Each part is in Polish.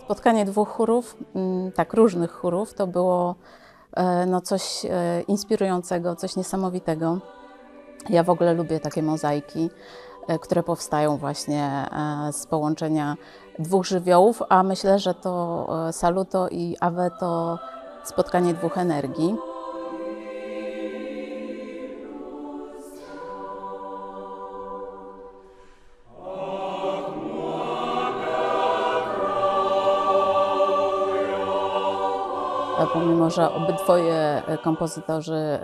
Spotkanie dwóch chórów, tak różnych chórów, to było no, coś inspirującego, coś niesamowitego. Ja w ogóle lubię takie mozaiki, które powstają właśnie z połączenia dwóch żywiołów, a myślę, że to Saluto i Ave to spotkanie dwóch energii. Pomimo że obydwoje kompozytorzy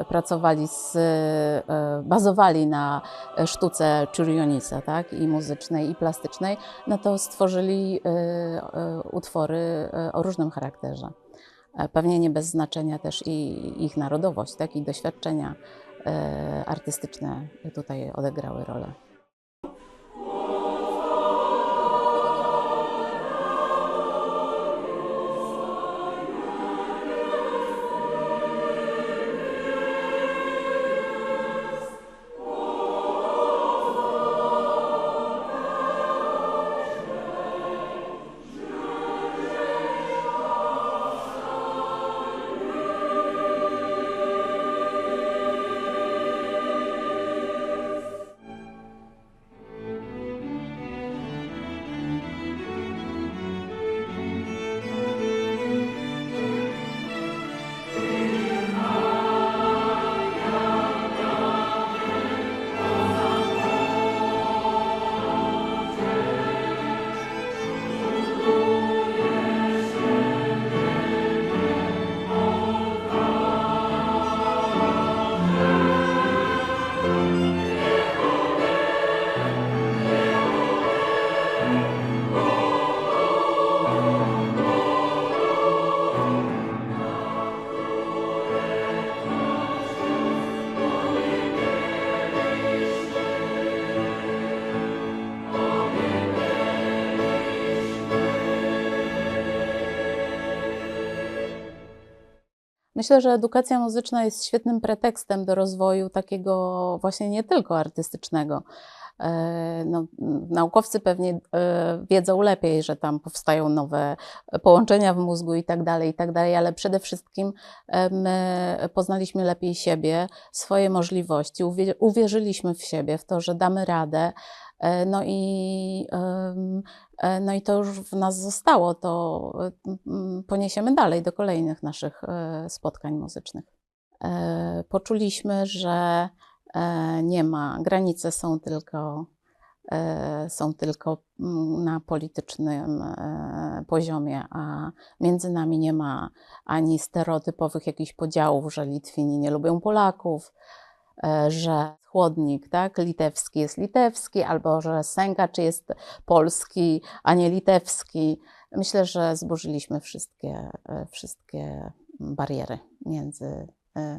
bazowali na sztuce Churionisa, tak, i muzycznej, i plastycznej, no to stworzyli utwory o różnym charakterze. Pewnie nie bez znaczenia też i ich narodowość, tak, i doświadczenia artystyczne tutaj odegrały rolę. Myślę, że edukacja muzyczna jest świetnym pretekstem do rozwoju takiego właśnie nie tylko artystycznego. No, naukowcy pewnie wiedzą lepiej, że tam powstają nowe połączenia w mózgu i tak dalej, ale przede wszystkim my poznaliśmy lepiej siebie, swoje możliwości, uwierzyliśmy w siebie, w to, że damy radę. No i to już w nas zostało, to poniesiemy dalej do kolejnych naszych spotkań muzycznych. Poczuliśmy, że nie ma, granice są tylko na politycznym poziomie, a między nami nie ma ani stereotypowych jakichś podziałów, że Litwini nie lubią Polaków, że chłodnik, tak, litewski jest litewski, albo że sękacz jest polski, a nie litewski. Myślę, że zburzyliśmy wszystkie bariery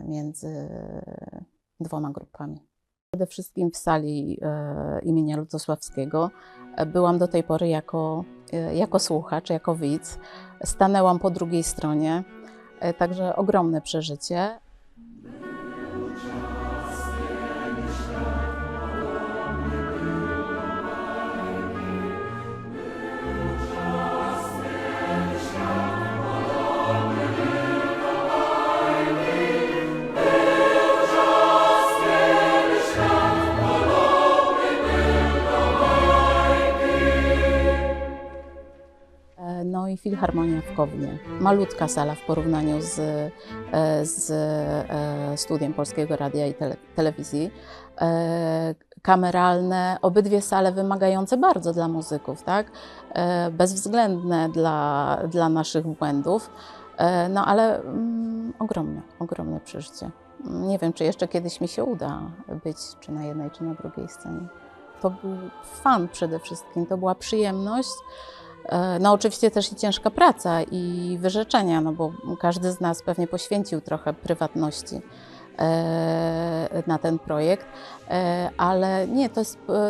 między dwoma grupami. Przede wszystkim w sali imienia Lutosławskiego byłam do tej pory jako słuchacz, jako widz. Stanęłam po drugiej stronie, także ogromne przeżycie. No i Filharmonia w Kownie. Malutka sala w porównaniu z studiem Polskiego Radia i Telewizji. Kameralne, obydwie sale wymagające bardzo dla muzyków, tak? Bezwzględne dla naszych błędów, no ale ogromne przeżycie. Nie wiem, czy jeszcze kiedyś mi się uda być czy na jednej, czy na drugiej scenie. To był fan przede wszystkim, to była przyjemność. No oczywiście też i ciężka praca i wyrzeczenia, no bo każdy z nas pewnie poświęcił trochę prywatności na ten projekt, ale nie,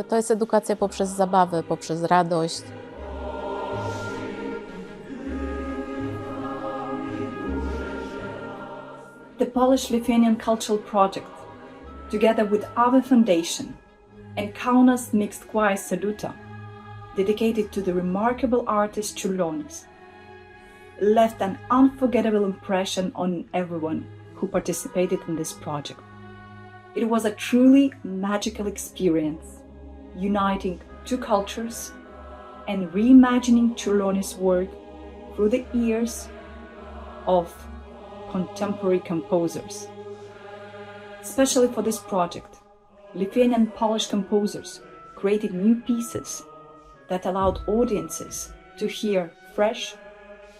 to jest edukacja poprzez zabawę, poprzez radość. The Polish-Lithuanian Cultural Project, together with Ave Foundation and Kaunas Mixed Choir Saluta, dedicated to the remarkable artist Čiurlionis, left an unforgettable impression on everyone who participated in this project. It was a truly magical experience, uniting two cultures and reimagining Chiurlionis' work through the ears of contemporary composers. Especially for this project, Lithuanian and Polish composers created new pieces that allowed audiences to hear fresh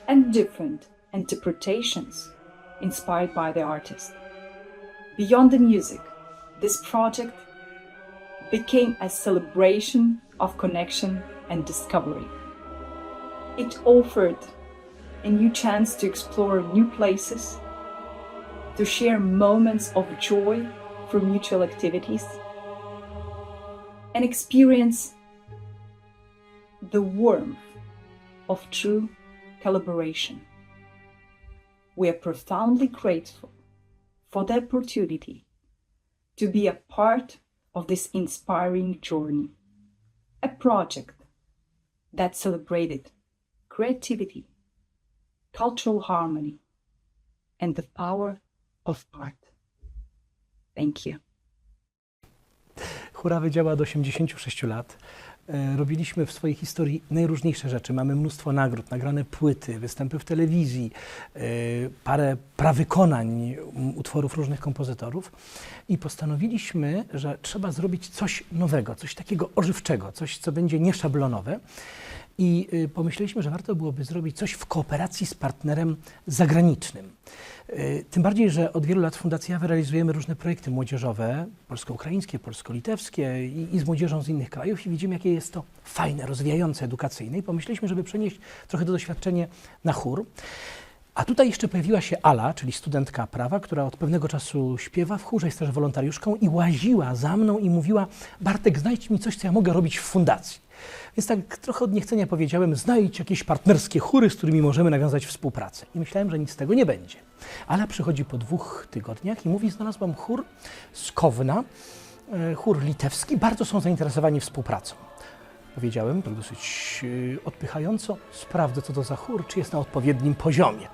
and different interpretations inspired by the artist. Beyond the music, this project became a celebration of connection and discovery. It offered a new chance to explore new places, to share moments of joy through mutual activities, and experience the warmth of true collaboration. We are profoundly grateful for the opportunity to be a part of this inspiring journey, a project that celebrated creativity, cultural harmony, and the power of art. Thank you. Hurawy działa od 86 lat. Robiliśmy w swojej historii najróżniejsze rzeczy. Mamy mnóstwo nagród, nagrane płyty, występy w telewizji, parę prawykonań utworów różnych kompozytorów i postanowiliśmy, że trzeba zrobić coś nowego, coś takiego ożywczego, coś, co będzie nieszablonowe. I pomyśleliśmy, że warto byłoby zrobić coś w kooperacji z partnerem zagranicznym. Tym bardziej, że od wielu lat w Fundacji AWE realizujemy różne projekty młodzieżowe, polsko-ukraińskie, polsko-litewskie i z młodzieżą z innych krajów i widzimy, jakie jest to fajne, rozwijające, edukacyjne. I pomyśleliśmy, żeby przenieść trochę to doświadczenie na chór. A tutaj jeszcze pojawiła się Ala, czyli studentka prawa, która od pewnego czasu śpiewa w chórze, jest też wolontariuszką i łaziła za mną i mówiła: Bartek, znajdź mi coś, co ja mogę robić w fundacji. Więc tak trochę od niechcenia powiedziałem: znajdź jakieś partnerskie chóry, z którymi możemy nawiązać współpracę. I myślałem, że nic z tego nie będzie. Ala przychodzi po 2 tygodniach i mówi: znalazłam chór z Kowna, chór litewski, bardzo są zainteresowani współpracą. Powiedziałem tak dosyć odpychająco: sprawdzę, co to za chór, czy jest na odpowiednim poziomie.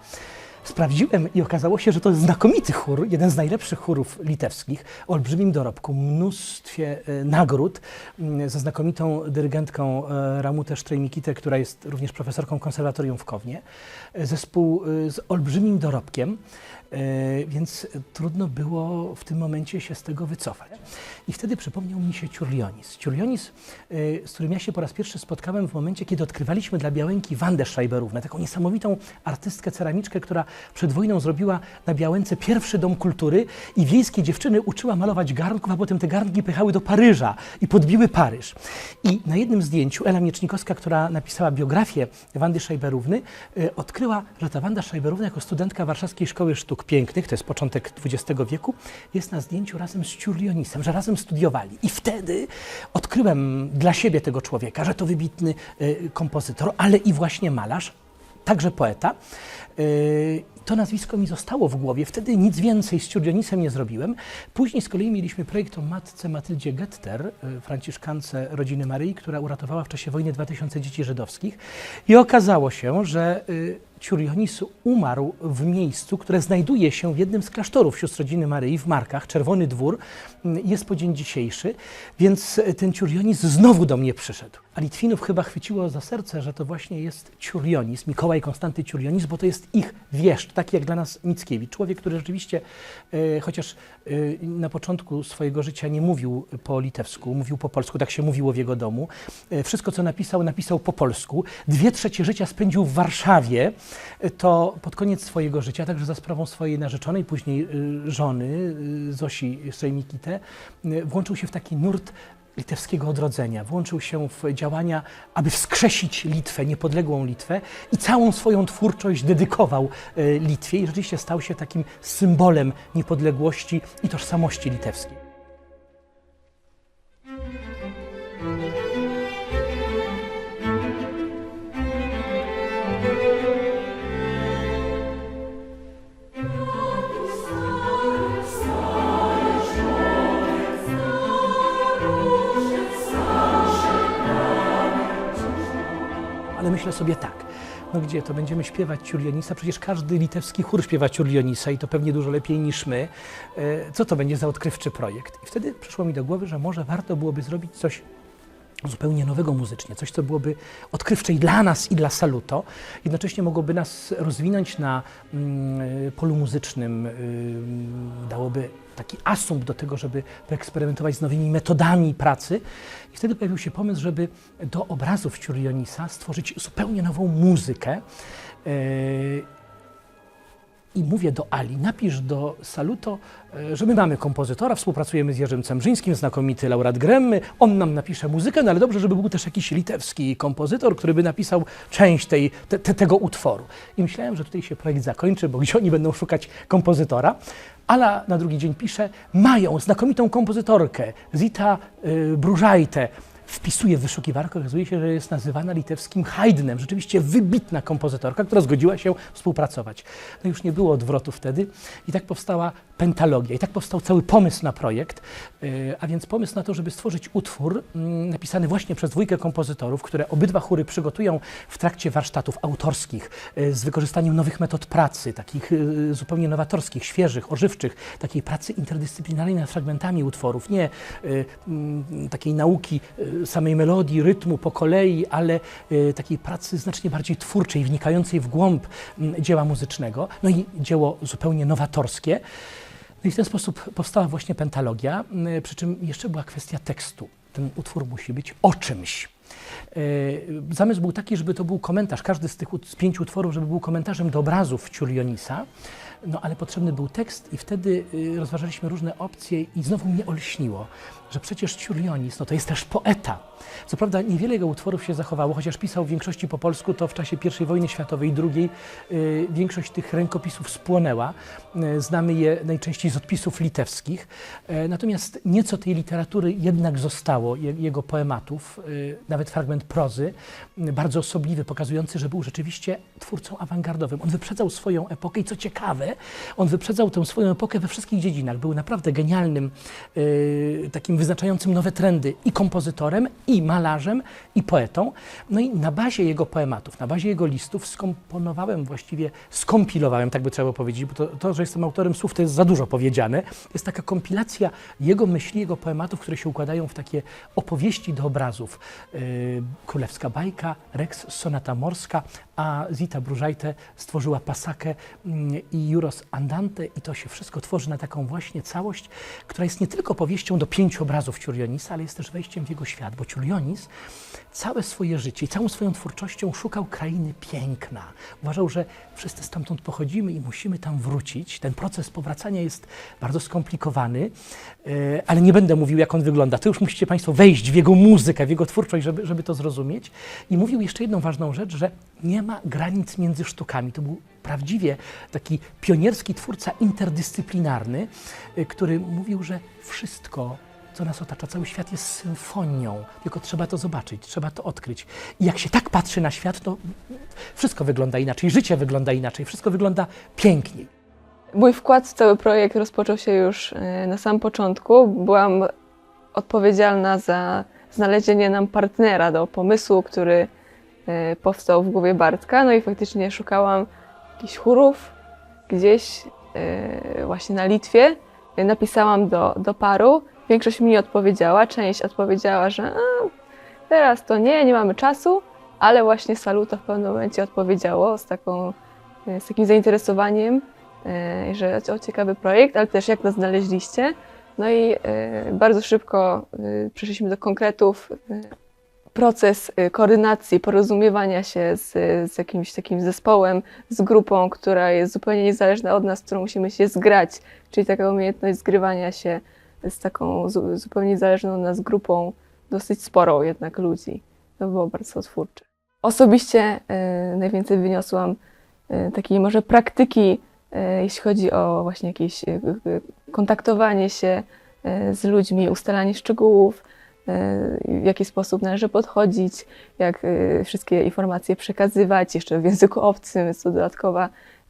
Sprawdziłem i okazało się, że to jest znakomity chór, jeden z najlepszych chórów litewskich, o olbrzymim dorobku, mnóstwie nagród, ze znakomitą dyrygentką Ramutę Sztrejmikitę, która jest również profesorką konserwatorium w Kownie. Zespół z olbrzymim dorobkiem, więc trudno było w tym momencie się z tego wycofać. I wtedy przypomniał mi się Chiurlionis. Chiurlionis, z którym ja się po raz pierwszy spotkałem w momencie, kiedy odkrywaliśmy dla Białęki Wandę Schreiberównę, taką niesamowitą artystkę, ceramiczkę, która przed wojną zrobiła na Białęce pierwszy dom kultury i wiejskie dziewczyny uczyła malować garnków, a potem te garnki pychały do Paryża i podbiły Paryż. I na jednym zdjęciu Ela Miecznikowska, która napisała biografię Wandy Schreiberówny, odkryła, że ta Wanda Schreiberówna jako studentka Warszawskiej Szkoły Sztuk Pięknych, to jest początek XX wieku, jest na zdjęciu razem z Chiurlionisem, że razem studiowali. I wtedy odkryłem dla siebie tego człowieka, że to wybitny kompozytor, ale i właśnie malarz, także poeta. To nazwisko mi zostało w głowie, wtedy nic więcej z Chiurlionisem nie zrobiłem. Później z kolei mieliśmy projekt o matce Matyldzie Getter, franciszkance rodziny Maryi, która uratowała w czasie wojny 2000 dzieci żydowskich. I okazało się, że Chiurlionis umarł w miejscu, które znajduje się w jednym z klasztorów sióstr rodziny Maryi w Markach, Czerwony Dwór, jest po dzień dzisiejszy, więc ten Chiurlionis znowu do mnie przyszedł. A Litwinów chyba chwyciło za serce, że to właśnie jest Chiurlionis, Mikołaj Konstanty Chiurlionis, bo to jest ich wieszcz, taki jak dla nas Mickiewicz. Człowiek, który rzeczywiście, chociaż na początku swojego życia nie mówił po litewsku, mówił po polsku, tak się mówiło w jego domu. Wszystko, co napisał po polsku. 2/3 życia spędził w Warszawie, to pod koniec swojego życia, także za sprawą swojej narzeczonej, później żony Zosi Sztrejmikite, włączył się w taki nurt litewskiego odrodzenia. Włączył się w działania, aby wskrzesić Litwę, niepodległą Litwę i całą swoją twórczość dedykował Litwie i rzeczywiście stał się takim symbolem niepodległości i tożsamości litewskiej. Ale myślę sobie tak, no gdzie to będziemy śpiewać Ciurlionisa? Przecież każdy litewski chór śpiewa Ciurlionisa i to pewnie dużo lepiej niż my. Co to będzie za odkrywczy projekt? I wtedy przyszło mi do głowy, że może warto byłoby zrobić coś zupełnie nowego muzycznie, coś, co byłoby odkrywcze i dla nas, i dla Saluto. Jednocześnie mogłoby nas rozwinąć na polu muzycznym, dałoby taki asumpt do tego, żeby poeksperymentować z nowymi metodami pracy. I wtedy pojawił się pomysł, żeby do obrazów Ciurlionisa stworzyć zupełnie nową muzykę. I mówię do Ali, napisz do Saluto, że my mamy kompozytora, współpracujemy z Jerzym Cemrzyńskim, znakomity laureat Grammy, on nam napisze muzykę, no ale dobrze, żeby był też jakiś litewski kompozytor, który by napisał część tego utworu. I myślałem, że tutaj się projekt zakończy, bo gdzie oni będą szukać kompozytora? Ala na drugi dzień pisze, mają znakomitą kompozytorkę, Zita Brużajtę. Wpisuje w wyszukiwarkę, okazuje się, że jest nazywana litewskim Haydnem. Rzeczywiście wybitna kompozytorka, która zgodziła się współpracować. No już nie było odwrotu wtedy i tak powstała Pentalogia. I tak powstał cały pomysł na projekt, a więc pomysł na to, żeby stworzyć utwór napisany właśnie przez dwójkę kompozytorów, które obydwa chóry przygotują w trakcie warsztatów autorskich z wykorzystaniem nowych metod pracy, takich zupełnie nowatorskich, świeżych, ożywczych, takiej pracy interdyscyplinarnej nad fragmentami utworów, nie takiej nauki samej melodii, rytmu po kolei, ale takiej pracy znacznie bardziej twórczej, wnikającej w głąb dzieła muzycznego, no i dzieło zupełnie nowatorskie. No i w ten sposób powstała właśnie Pentalogia, przy czym jeszcze była kwestia tekstu. Ten utwór musi być o czymś. Zamysł był taki, żeby to był komentarz, każdy z tych 5 utworów, żeby był komentarzem do obrazów Ciurlionisa, no ale potrzebny był tekst i wtedy rozważaliśmy różne opcje i znowu mnie olśniło, że przecież Ciurlionis, no to jest też poeta. Co prawda niewiele jego utworów się zachowało, chociaż pisał w większości po polsku, to w czasie I wojny światowej i II większość tych rękopisów spłonęła. Znamy je najczęściej z odpisów litewskich. Natomiast nieco tej literatury jednak zostało, jego poematów, nawet fragment prozy, bardzo osobliwy, pokazujący, że był rzeczywiście twórcą awangardowym. On wyprzedzał swoją epokę i co ciekawe, on wyprzedzał tę swoją epokę we wszystkich dziedzinach. Był naprawdę genialnym, takim wyznaczającym nowe trendy i kompozytorem, i malarzem, i poetą. No i na bazie jego poematów, na bazie jego listów skompilowałem, tak by trzeba powiedzieć, bo to, że jestem autorem słów, to jest za dużo powiedziane. Jest taka kompilacja jego myśli, jego poematów, które się układają w takie opowieści do obrazów. Królewska bajka, Rex, sonata morska, a Zita Brużajte stworzyła Pasakę i Juros Andante i to się wszystko tworzy na taką właśnie całość, która jest nie tylko powieścią do 5 obrazów Ciurlionisa, ale jest też wejściem w jego świat, bo Ciurlionis całe swoje życie i całą swoją twórczością szukał krainy piękna. Uważał, że wszyscy stamtąd pochodzimy i musimy tam wrócić. Ten proces powracania jest bardzo skomplikowany, ale nie będę mówił, jak on wygląda. To już musicie Państwo wejść w jego muzykę, w jego twórczość, żeby to zrozumieć. I mówił jeszcze jedną ważną rzecz, że nie ma granic między sztukami. To był prawdziwie taki pionierski twórca interdyscyplinarny, który mówił, że wszystko, co nas otacza, cały świat jest symfonią, tylko trzeba to zobaczyć, trzeba to odkryć. I jak się tak patrzy na świat, to wszystko wygląda inaczej, życie wygląda inaczej, wszystko wygląda piękniej. Mój wkład w cały projekt rozpoczął się już na samym początku. Byłam odpowiedzialna za znalezienie nam partnera do pomysłu, który powstał w głowie Bartka. No i faktycznie szukałam jakichś chórów gdzieś właśnie na Litwie. Napisałam do paru. Większość mi nie odpowiedziała, część odpowiedziała, że teraz to nie mamy czasu, ale właśnie Saluto w pewnym momencie odpowiedziało z takim zainteresowaniem, że ciekawy projekt, ale też jak nas znaleźliście. No i bardzo szybko przeszliśmy do konkretów. Proces koordynacji, porozumiewania się z jakimś takim zespołem, z grupą, która jest zupełnie niezależna od nas, z którą musimy się zgrać, czyli taka umiejętność zgrywania się z taką zupełnie niezależną od nas grupą, dosyć sporą jednak ludzi. To było bardzo twórcze. Osobiście najwięcej wyniosłam takiej może praktyki, jeśli chodzi o właśnie jakieś kontaktowanie się z ludźmi, ustalanie szczegółów, w jaki sposób należy podchodzić, jak wszystkie informacje przekazywać, jeszcze w języku obcym, jest to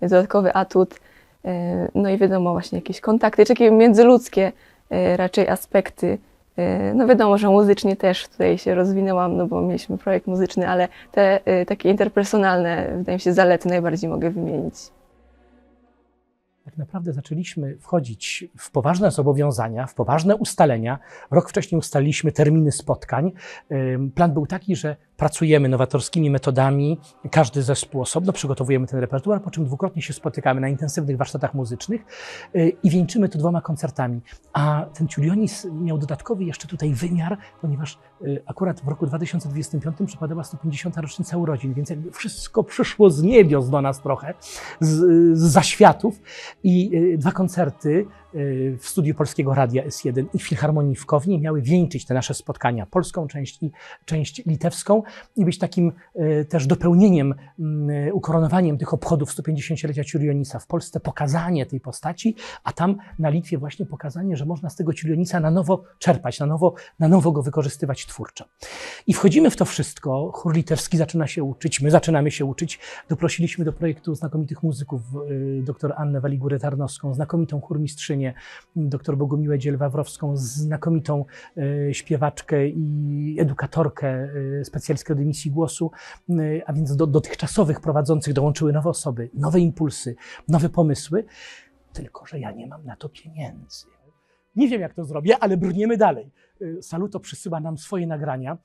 dodatkowy atut. No i wiadomo, właśnie jakieś kontakty, czy takie międzyludzkie raczej aspekty No wiadomo, że muzycznie też tutaj się rozwinęłam, no bo mieliśmy projekt muzyczny, ale te takie interpersonalne, wydaje mi się, zalety najbardziej mogę wymienić. Tak naprawdę zaczęliśmy wchodzić w poważne zobowiązania, w poważne ustalenia. Rok wcześniej ustaliliśmy terminy spotkań. Plan był taki, że pracujemy nowatorskimi metodami, każdy zespół osobno, przygotowujemy ten repertuar, po czym dwukrotnie się spotykamy na intensywnych warsztatach muzycznych i wieńczymy to 2 koncertami. A ten Ciurionis miał dodatkowy jeszcze tutaj wymiar, ponieważ akurat w roku 2025 przypadała 150. rocznica urodzin, więc jakby wszystko przyszło z niebios do nas trochę, z zaświatów. I 2 koncerty w studiu Polskiego Radia S1 i w Filharmonii w Kownie miały wieńczyć te nasze spotkania, polską część i część litewską, i być takim też dopełnieniem, ukoronowaniem tych obchodów 150-lecia Ciurionisa. W Polsce pokazanie tej postaci, a tam na Litwie właśnie pokazanie, że można z tego Ciurionisa na nowo czerpać, na nowo go wykorzystywać twórczo. I wchodzimy w to wszystko, chór litewski zaczyna się uczyć, my zaczynamy się uczyć. Doprosiliśmy do projektu znakomitych muzyków, dr Annę Waligurę-Tarnowską, znakomitą chórmistrzynię, dr Bogumiłę Dziel-Wawrowską, znakomitą śpiewaczkę i edukatorkę specjalistkę od emisji głosu, a więc do dotychczasowych prowadzących dołączyły nowe osoby, nowe impulsy, nowe pomysły, tylko że ja nie mam na to pieniędzy. Nie wiem, jak to zrobię, ale brniemy dalej. Saluto przysyła nam swoje nagrania.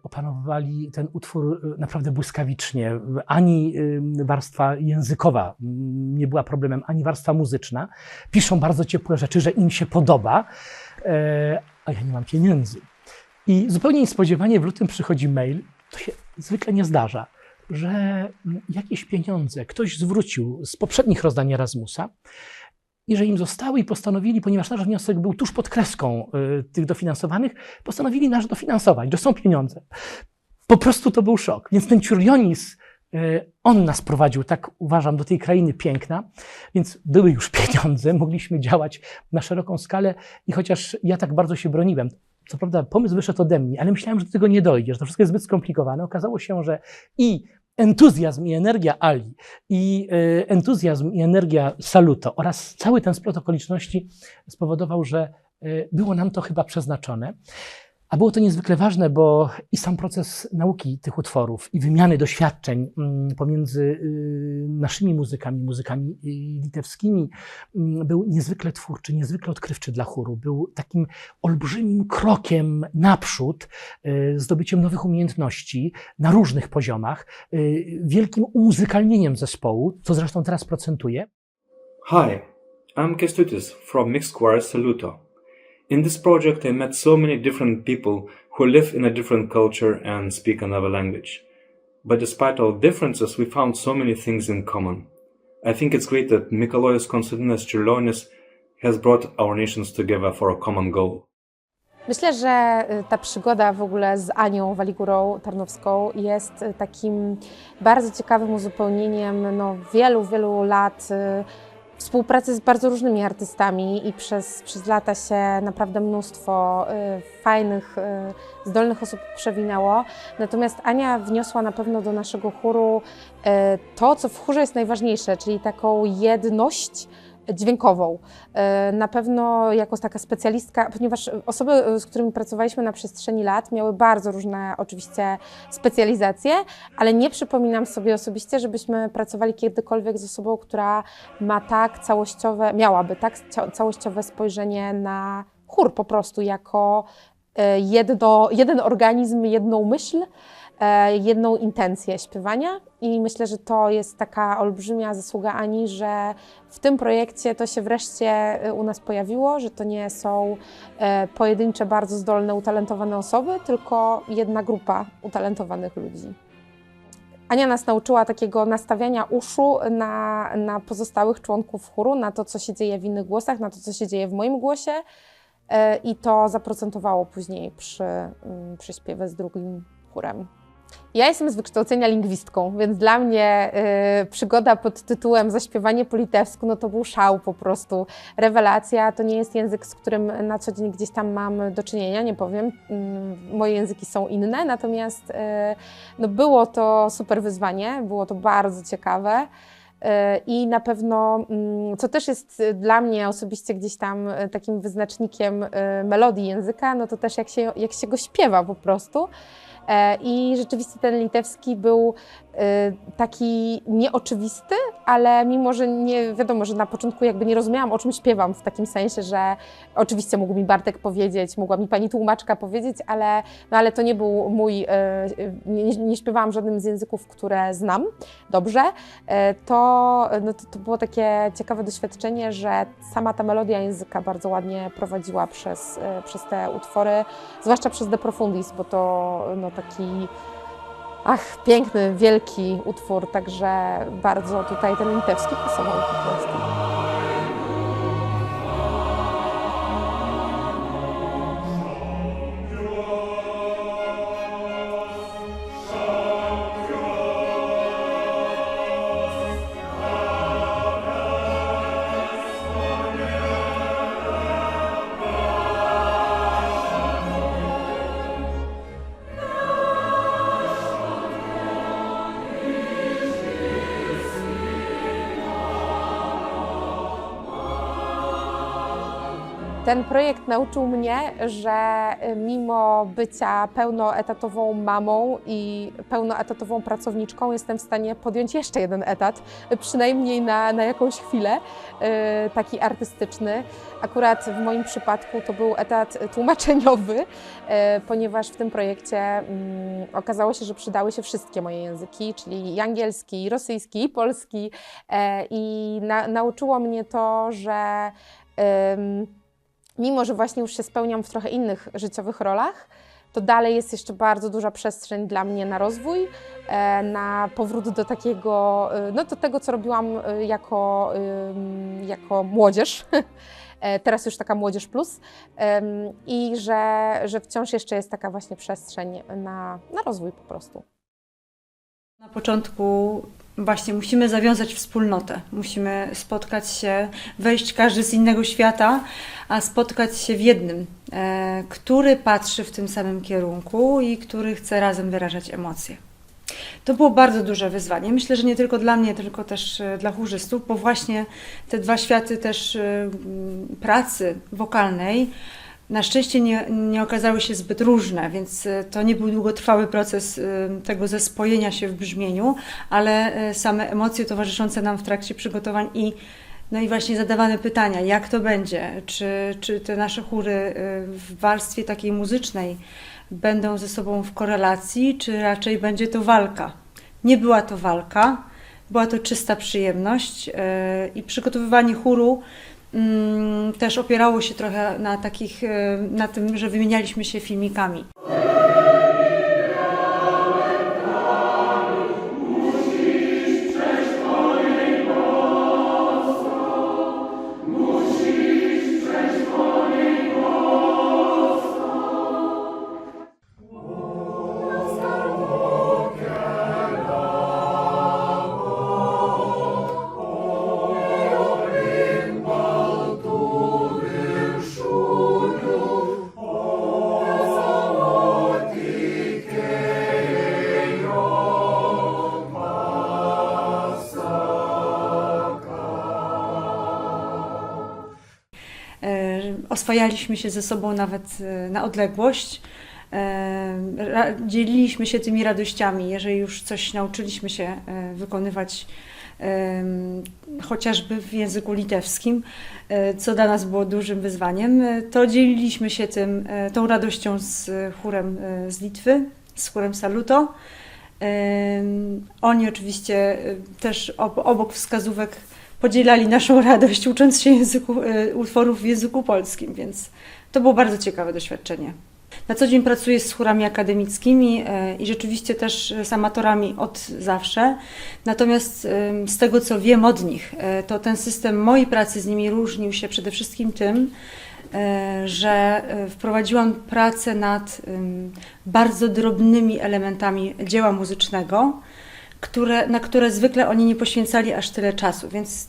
Opanowali ten utwór naprawdę błyskawicznie. Ani warstwa językowa nie była problemem, ani warstwa muzyczna. Piszą bardzo ciepłe rzeczy, że im się podoba, a ja nie mam pieniędzy. I zupełnie niespodziewanie w lutym przychodzi mail, to się zwykle nie zdarza, że jakieś pieniądze ktoś zwrócił z poprzednich rozdań Erasmusa i że im zostały i postanowili, ponieważ nasz wniosek był tuż pod kreską tych dofinansowanych, postanowili nas dofinansować, że są pieniądze. Po prostu to był szok. Więc ten Ciurionis, on nas prowadził, tak uważam, do tej krainy piękna, więc były już pieniądze, mogliśmy działać na szeroką skalę i chociaż ja tak bardzo się broniłem, co prawda pomysł wyszedł ode mnie, ale myślałem, że do tego nie dojdzie, że to wszystko jest zbyt skomplikowane. Okazało się, że i entuzjazm i energia Ali, i entuzjazm i energia Saluto oraz cały ten splot okoliczności spowodował, że było nam to chyba przeznaczone. A było to niezwykle ważne, bo i sam proces nauki tych utworów i wymiany doświadczeń pomiędzy naszymi muzykami litewskimi był niezwykle twórczy, niezwykle odkrywczy dla chóru. Był takim olbrzymim krokiem naprzód, zdobyciem nowych umiejętności na różnych poziomach, wielkim umuzykalnieniem zespołu, co zresztą teraz procentuje. Hi, I'm Kęstutis from Mixed Choir Saluto. In this project, I met so many different people who live in a different culture and speak another language. But despite all differences, we found so many things in common. I think it's great that Mikalojus Konstantinas Čiurlionis has brought our nations together for a common goal. Myślę, że ta przygoda w ogóle z Anią Waligurą Tarnowską jest takim bardzo ciekawym uzupełnieniem wielu lat współpracy z bardzo różnymi artystami i przez lata się naprawdę mnóstwo fajnych, zdolnych osób przewinęło. Natomiast Ania wniosła na pewno do naszego chóru to, co w chórze jest najważniejsze, czyli taką jedność dźwiękową. Na pewno jako taka specjalistka, ponieważ osoby, z którymi pracowaliśmy na przestrzeni lat, miały bardzo różne oczywiście specjalizacje, ale nie przypominam sobie osobiście, żebyśmy pracowali kiedykolwiek z osobą, która ma miałaby tak całościowe spojrzenie na chór po prostu jako jeden organizm, jedną myśl, jedną intencję śpiewania i myślę, że to jest taka olbrzymia zasługa Ani, że w tym projekcie to się wreszcie u nas pojawiło, że to nie są pojedyncze, bardzo zdolne, utalentowane osoby, tylko jedna grupa utalentowanych ludzi. Ania nas nauczyła takiego nastawiania uszu na pozostałych członków chóru, na to, co się dzieje w innych głosach, na to, co się dzieje w moim głosie i to zaprocentowało później przy śpiewie z drugim chórem. Ja jestem z wykształcenia lingwistką, więc dla mnie przygoda pod tytułem Zaśpiewanie po litewsku, no to był szał po prostu, rewelacja. To nie jest język, z którym na co dzień gdzieś tam mam do czynienia, nie powiem. Moje języki są inne, natomiast no było to super wyzwanie, było to bardzo ciekawe. I na pewno, co też jest dla mnie osobiście gdzieś tam takim wyznacznikiem melodii języka, no to też jak się go śpiewa po prostu. I rzeczywiście ten litewski był taki nieoczywisty, ale mimo, że nie wiadomo, że na początku jakby nie rozumiałam, o czym śpiewam, w takim sensie, że oczywiście mógł mi Bartek powiedzieć, mogła mi pani tłumaczka powiedzieć, ale to nie był mój, nie śpiewałam żadnym z języków, które znam dobrze, to było takie ciekawe doświadczenie, że sama ta melodia języka bardzo ładnie prowadziła przez te utwory, zwłaszcza przez De Profundis, bo to taki piękny, wielki utwór, także bardzo tutaj ten litewski pasował po prostu. Ten projekt nauczył mnie, że mimo bycia pełnoetatową mamą i pełnoetatową pracowniczką jestem w stanie podjąć jeszcze jeden etat, przynajmniej na jakąś chwilę, taki artystyczny. Akurat w moim przypadku to był etat tłumaczeniowy, ponieważ w tym projekcie okazało się, że przydały się wszystkie moje języki, czyli i angielski, i rosyjski, i polski. I nauczyło mnie to, że mimo, że właśnie już się spełniam w trochę innych życiowych rolach, to dalej jest jeszcze bardzo duża przestrzeń dla mnie na rozwój, na powrót do takiego, do tego, co robiłam jako młodzież, teraz już taka młodzież plus, i że wciąż jeszcze jest taka właśnie przestrzeń na rozwój po prostu. Na początku właśnie musimy zawiązać wspólnotę, musimy spotkać się, wejść każdy z innego świata, a spotkać się w jednym, który patrzy w tym samym kierunku i który chce razem wyrażać emocje. To było bardzo duże wyzwanie. Myślę, że nie tylko dla mnie, tylko też dla chórzystów, bo właśnie te dwa światy też pracy wokalnej na szczęście nie okazały się zbyt różne, więc to nie był długotrwały proces tego zespojenia się w brzmieniu, ale same emocje towarzyszące nam w trakcie przygotowań i właśnie zadawane pytania, jak to będzie, czy te nasze chóry w warstwie takiej muzycznej będą ze sobą w korelacji, czy raczej będzie to walka. Nie była to walka, była to czysta przyjemność i przygotowywanie chóru też opierało się trochę na tym, że wymienialiśmy się filmikami. Oswajaliśmy się ze sobą nawet na odległość, dzieliliśmy się tymi radościami, jeżeli już coś nauczyliśmy się wykonywać chociażby w języku litewskim, co dla nas było dużym wyzwaniem, to dzieliliśmy się tą radością z chórem z Litwy, z chórem Saluto. Oni oczywiście też obok wskazówek podzielali naszą radość, ucząc się utworów w języku polskim, więc to było bardzo ciekawe doświadczenie. Na co dzień pracuję z chórami akademickimi i rzeczywiście też z amatorami od zawsze. Natomiast z tego, co wiem od nich, to ten system mojej pracy z nimi różnił się przede wszystkim tym, że wprowadziłam pracę nad bardzo drobnymi elementami dzieła muzycznego, na które zwykle oni nie poświęcali aż tyle czasu, więc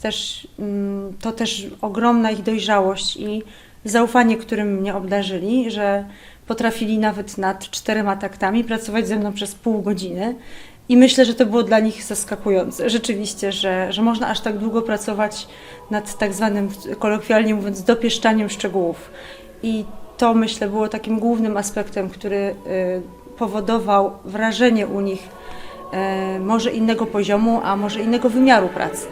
to też ogromna ich dojrzałość i zaufanie, którym mnie obdarzyli, że potrafili nawet nad 4 taktami pracować ze mną przez pół godziny. I myślę, że to było dla nich zaskakujące. Rzeczywiście, że można aż tak długo pracować nad tak zwanym, kolokwialnie mówiąc, dopieszczaniem szczegółów. I to, myślę, było takim głównym aspektem, który powodował wrażenie u nich może innego poziomu, a może innego wymiaru pracy.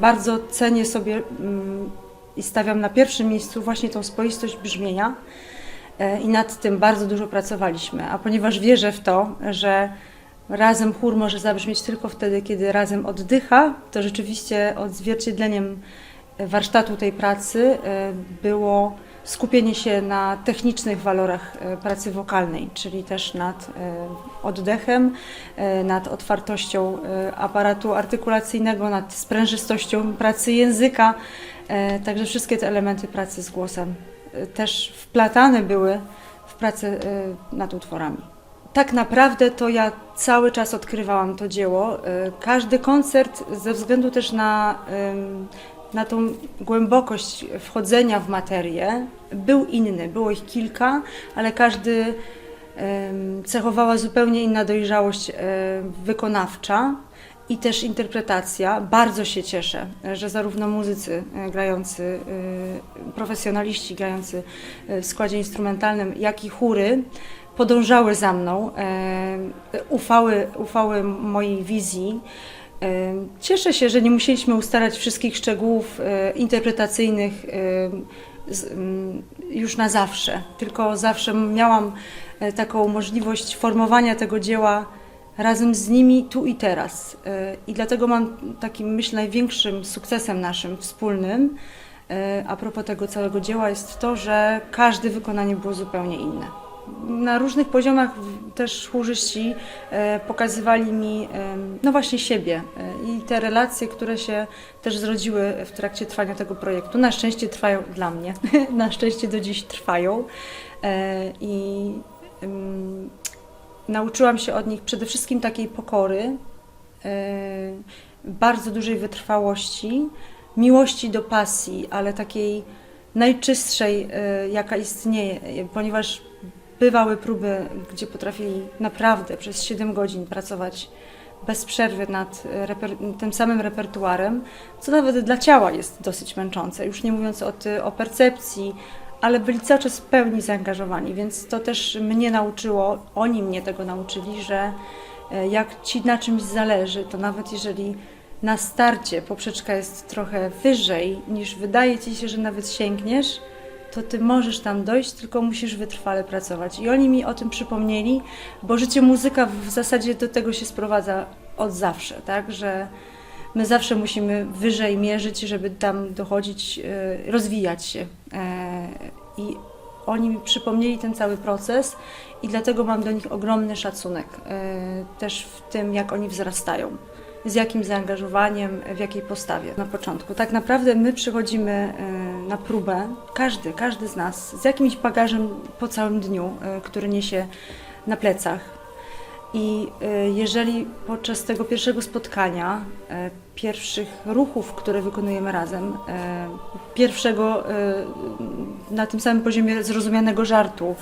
Bardzo cenię sobie i stawiam na pierwszym miejscu właśnie tą spoistość brzmienia i nad tym bardzo dużo pracowaliśmy. A ponieważ wierzę w to, że razem chór może zabrzmieć tylko wtedy, kiedy razem oddycha, to rzeczywiście odzwierciedleniem warsztatu tej pracy było skupienie się na technicznych walorach pracy wokalnej, czyli też nad oddechem, nad otwartością aparatu artykulacyjnego, nad sprężystością pracy języka. Także wszystkie te elementy pracy z głosem też wplatane były w pracę nad utworami. Tak naprawdę to ja cały czas odkrywałam to dzieło. Każdy koncert ze względu też na tą głębokość wchodzenia w materię był inny. Było ich kilka, ale każdy cechowała zupełnie inna dojrzałość wykonawcza i też interpretacja. Bardzo się cieszę, że zarówno muzycy grający, profesjonaliści grający w składzie instrumentalnym, jak i chóry podążały za mną, ufały mojej wizji. Cieszę się, że nie musieliśmy ustalać wszystkich szczegółów interpretacyjnych już na zawsze, tylko zawsze miałam taką możliwość formowania tego dzieła razem z nimi tu i teraz. I dlatego mam takim, myślę, największym sukcesem naszym wspólnym a propos tego całego dzieła jest to, że każde wykonanie było zupełnie inne. Na różnych poziomach też chórzyści pokazywali mi no właśnie siebie i te relacje, które się też zrodziły w trakcie trwania tego projektu. Na szczęście trwają dla mnie, na szczęście do dziś trwają i nauczyłam się od nich przede wszystkim takiej pokory, bardzo dużej wytrwałości, miłości do pasji, ale takiej najczystszej, jaka istnieje, ponieważ bywały próby, gdzie potrafili naprawdę przez 7 godzin pracować bez przerwy nad tym samym repertuarem, co nawet dla ciała jest dosyć męczące, już nie mówiąc o percepcji, ale byli cały czas w pełni zaangażowani, więc to też mnie nauczyło, oni mnie tego nauczyli, że jak ci na czymś zależy, to nawet jeżeli na starcie poprzeczka jest trochę wyżej niż wydaje ci się, że nawet sięgniesz, to ty możesz tam dojść, tylko musisz wytrwale pracować. I oni mi o tym przypomnieli, bo życie muzyka w zasadzie do tego się sprowadza od zawsze, tak, że my zawsze musimy wyżej mierzyć, żeby tam dochodzić, rozwijać się. I oni mi przypomnieli ten cały proces i dlatego mam do nich ogromny szacunek, też w tym, jak oni wzrastają, z jakim zaangażowaniem, w jakiej postawie na początku. Tak naprawdę my przychodzimy na próbę, każdy z nas, z jakimś bagażem po całym dniu, który niesie na plecach. I jeżeli podczas tego pierwszego spotkania, pierwszych ruchów, które wykonujemy razem, pierwszego na tym samym poziomie zrozumianego żartu,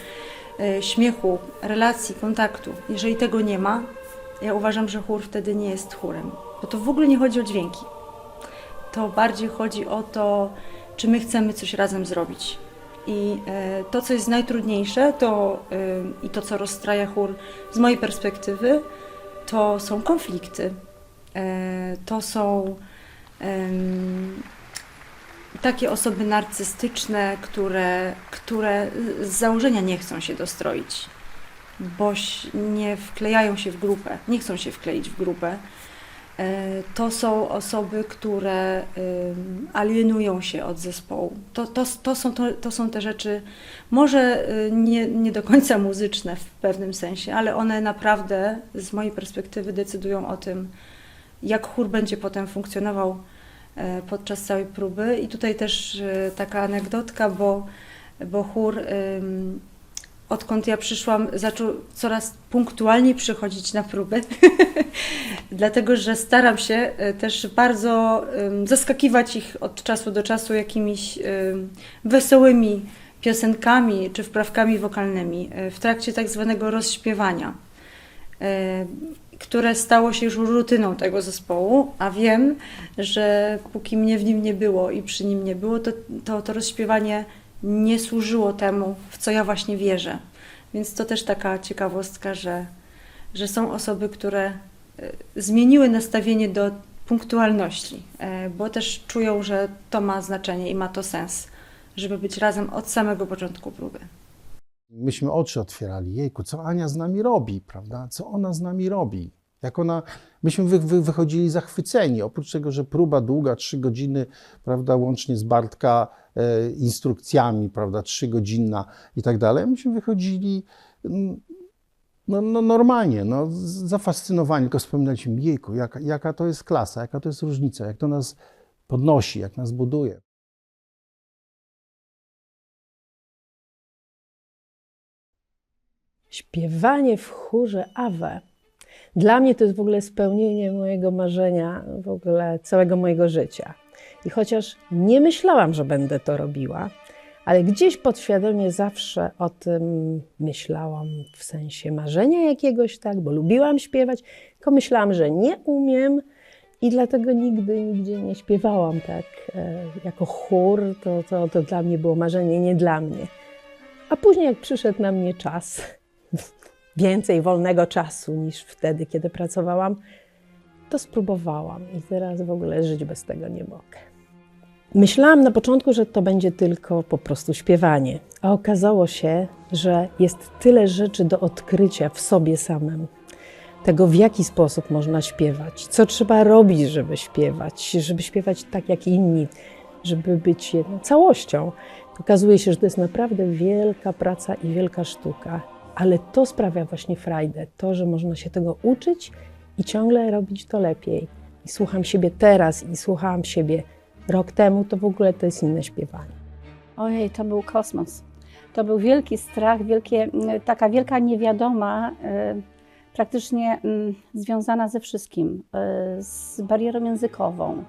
śmiechu, relacji, kontaktu, jeżeli tego nie ma, ja uważam, że chór wtedy nie jest chórem, bo to w ogóle nie chodzi o dźwięki. To bardziej chodzi o to, czy my chcemy coś razem zrobić. I to, co jest najtrudniejsze, i to, co rozstraja chór z mojej perspektywy, to są konflikty. To są takie osoby narcystyczne, które z założenia nie chcą się dostroić, bo nie wklejają się w grupę, nie chcą się wkleić w grupę. To są osoby, które alienują się od zespołu. To są te rzeczy, może nie do końca muzyczne w pewnym sensie, ale one naprawdę z mojej perspektywy decydują o tym, jak chór będzie potem funkcjonował podczas całej próby. I tutaj też taka anegdotka, bo chór, odkąd ja przyszłam, zaczął coraz punktualniej przychodzić na próby, dlatego że staram się też bardzo zaskakiwać ich od czasu do czasu jakimiś wesołymi piosenkami czy wprawkami wokalnymi w trakcie tak zwanego rozśpiewania, które stało się już rutyną tego zespołu, a wiem, że póki mnie w nim nie było i przy nim nie było, to rozśpiewanie nie służyło temu, w co ja właśnie wierzę. Więc to też taka ciekawostka, że są osoby, które zmieniły nastawienie do punktualności, bo też czują, że to ma znaczenie i ma to sens, żeby być razem od samego początku próby. Myśmy oczy otwierali, jejku, co Ania z nami robi, prawda? Co ona z nami robi? Myśmy wychodzili zachwyceni, oprócz tego, że próba długa, 3 godziny, prawda, łącznie z Bartka instrukcjami, prawda, 3-godzinna i tak dalej, myśmy wychodzili normalnie, zafascynowani, tylko wspominaliśmy, jejku, jaka to jest klasa, jaka to jest różnica, jak to nas podnosi, jak nas buduje. Śpiewanie w chórze Awe. Dla mnie to jest w ogóle spełnienie mojego marzenia, w ogóle całego mojego życia. I chociaż nie myślałam, że będę to robiła, ale gdzieś podświadomie zawsze o tym myślałam w sensie marzenia jakiegoś, tak, bo lubiłam śpiewać, tylko myślałam, że nie umiem i dlatego nigdzie nie śpiewałam tak jako chór. To dla mnie było marzenie, nie dla mnie. A później jak przyszedł na mnie czas, więcej wolnego czasu niż wtedy, kiedy pracowałam, to spróbowałam i teraz w ogóle żyć bez tego nie mogę. Myślałam na początku, że to będzie tylko po prostu śpiewanie, a okazało się, że jest tyle rzeczy do odkrycia w sobie samym. Tego, w jaki sposób można śpiewać, co trzeba robić, żeby śpiewać tak jak inni, żeby być jedną całością. Okazuje się, że to jest naprawdę wielka praca i wielka sztuka. Ale to sprawia właśnie frajdę, to, że można się tego uczyć i ciągle robić to lepiej. I słucham siebie teraz i słuchałam siebie rok temu, to w ogóle to jest inne śpiewanie. Ojej, to był kosmos. To był wielki strach, taka wielka niewiadoma, praktycznie związana ze wszystkim, z barierą językową.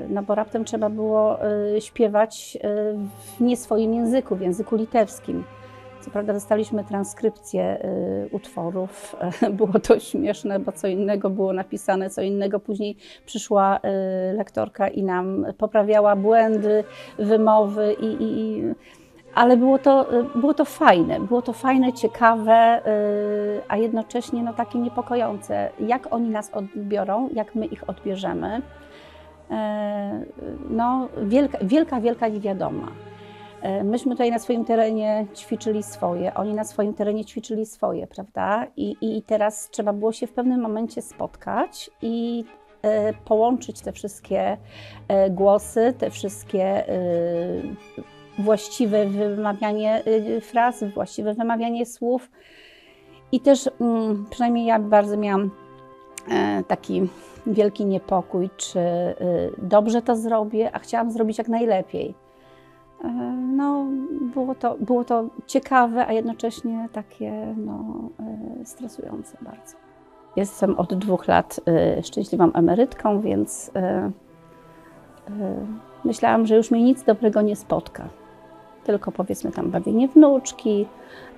No bo raptem trzeba było śpiewać w nie swoim języku, w języku litewskim. Co prawda dostaliśmy transkrypcję utworów, było to śmieszne, bo co innego było napisane, co innego później przyszła lektorka i nam poprawiała błędy, wymowy, ale było to fajne, ciekawe, a jednocześnie no, takie niepokojące. Jak oni nas odbiorą, jak my ich odbierzemy, no wielka niewiadoma. Myśmy tutaj na swoim terenie ćwiczyli swoje, oni na swoim terenie ćwiczyli swoje, prawda? I teraz trzeba było się w pewnym momencie spotkać i połączyć te wszystkie głosy, te wszystkie właściwe wymawianie fraz, właściwe wymawianie słów. I też przynajmniej ja bardzo miałam taki wielki niepokój, czy dobrze to zrobię, a chciałam zrobić jak najlepiej. No, było to ciekawe, a jednocześnie takie stresujące bardzo. Jestem od 2 lat szczęśliwą emerytką, więc myślałam, że już mnie nic dobrego nie spotka. tylko powiedzmy tam bawienie wnuczki,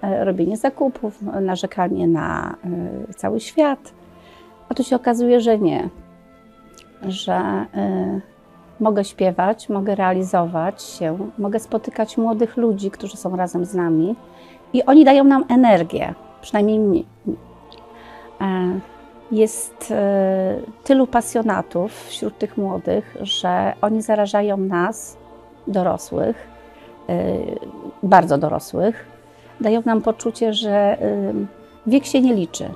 robienie zakupów, narzekanie na cały świat. A tu się okazuje, że nie, że mogę śpiewać, mogę realizować się, mogę spotykać młodych ludzi, którzy są razem z nami i oni dają nam energię, przynajmniej mnie. Jest tylu pasjonatów wśród tych młodych, że oni zarażają nas, dorosłych, bardzo dorosłych, dają nam poczucie, że wiek się nie liczy.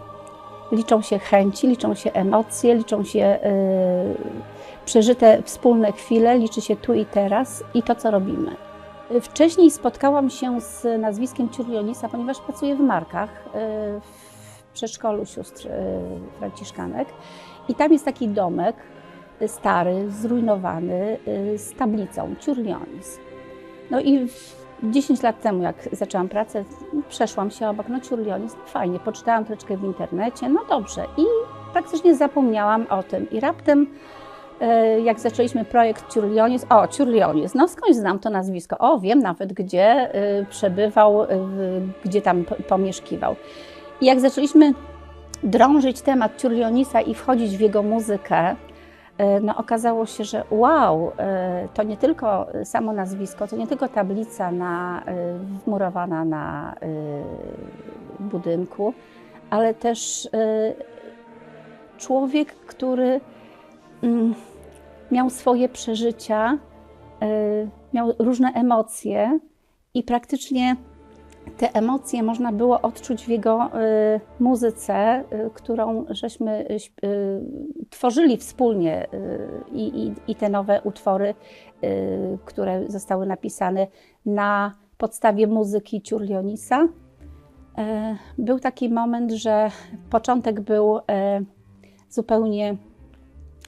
Liczą się chęci, liczą się emocje, liczą się przeżyte wspólne chwile, liczy się tu i teraz i to, co robimy. Wcześniej spotkałam się z nazwiskiem Ciurlionisa, ponieważ pracuję w Markach, w przedszkolu sióstr franciszkanek. I tam jest taki domek stary, zrujnowany, z tablicą Ciurlionis. No i 10 lat temu, jak zaczęłam pracę, przeszłam się obok, no Ciurlionis, fajnie, poczytałam troszeczkę w internecie, no dobrze. I praktycznie zapomniałam o tym. I raptem, jak zaczęliśmy projekt Ciurlionis, Ciurlionis, no skądś znam to nazwisko, wiem nawet gdzie przebywał, gdzie tam pomieszkiwał. I jak zaczęliśmy drążyć temat Ciurlionisa i wchodzić w jego muzykę, no okazało się, że wow, to nie tylko samo nazwisko, to nie tylko tablica wmurowana na budynku, ale też człowiek, który miał swoje przeżycia, miał różne emocje i praktycznie te emocje można było odczuć w jego muzyce, którą żeśmy tworzyli wspólnie i te nowe utwory, które zostały napisane na podstawie muzyki Ciurlionisa. Był taki moment, że początek był zupełnie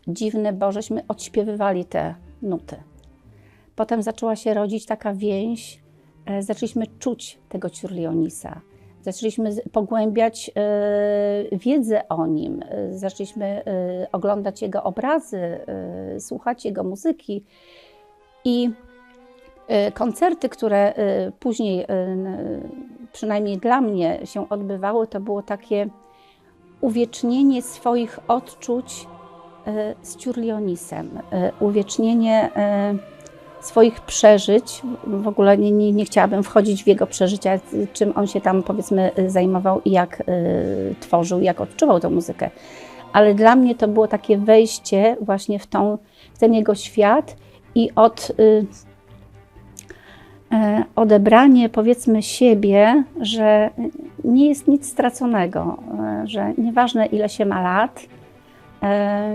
dziwny, bo żeśmy odśpiewywali te nuty. Potem zaczęła się rodzić taka więź, zaczęliśmy czuć tego Ciurlionisa, zaczęliśmy pogłębiać wiedzę o nim, zaczęliśmy oglądać jego obrazy, słuchać jego muzyki i koncerty, które później, przynajmniej dla mnie, się odbywały, to było takie uwiecznienie swoich odczuć z Ciurlionisem, uwiecznienie swoich przeżyć. W ogóle nie chciałabym wchodzić w jego przeżycia, czym on się tam, powiedzmy, zajmował i jak tworzył, jak odczuwał tę muzykę. Ale dla mnie to było takie wejście właśnie w ten jego świat i odebranie, powiedzmy, siebie, że nie jest nic straconego, że nieważne ile się ma lat,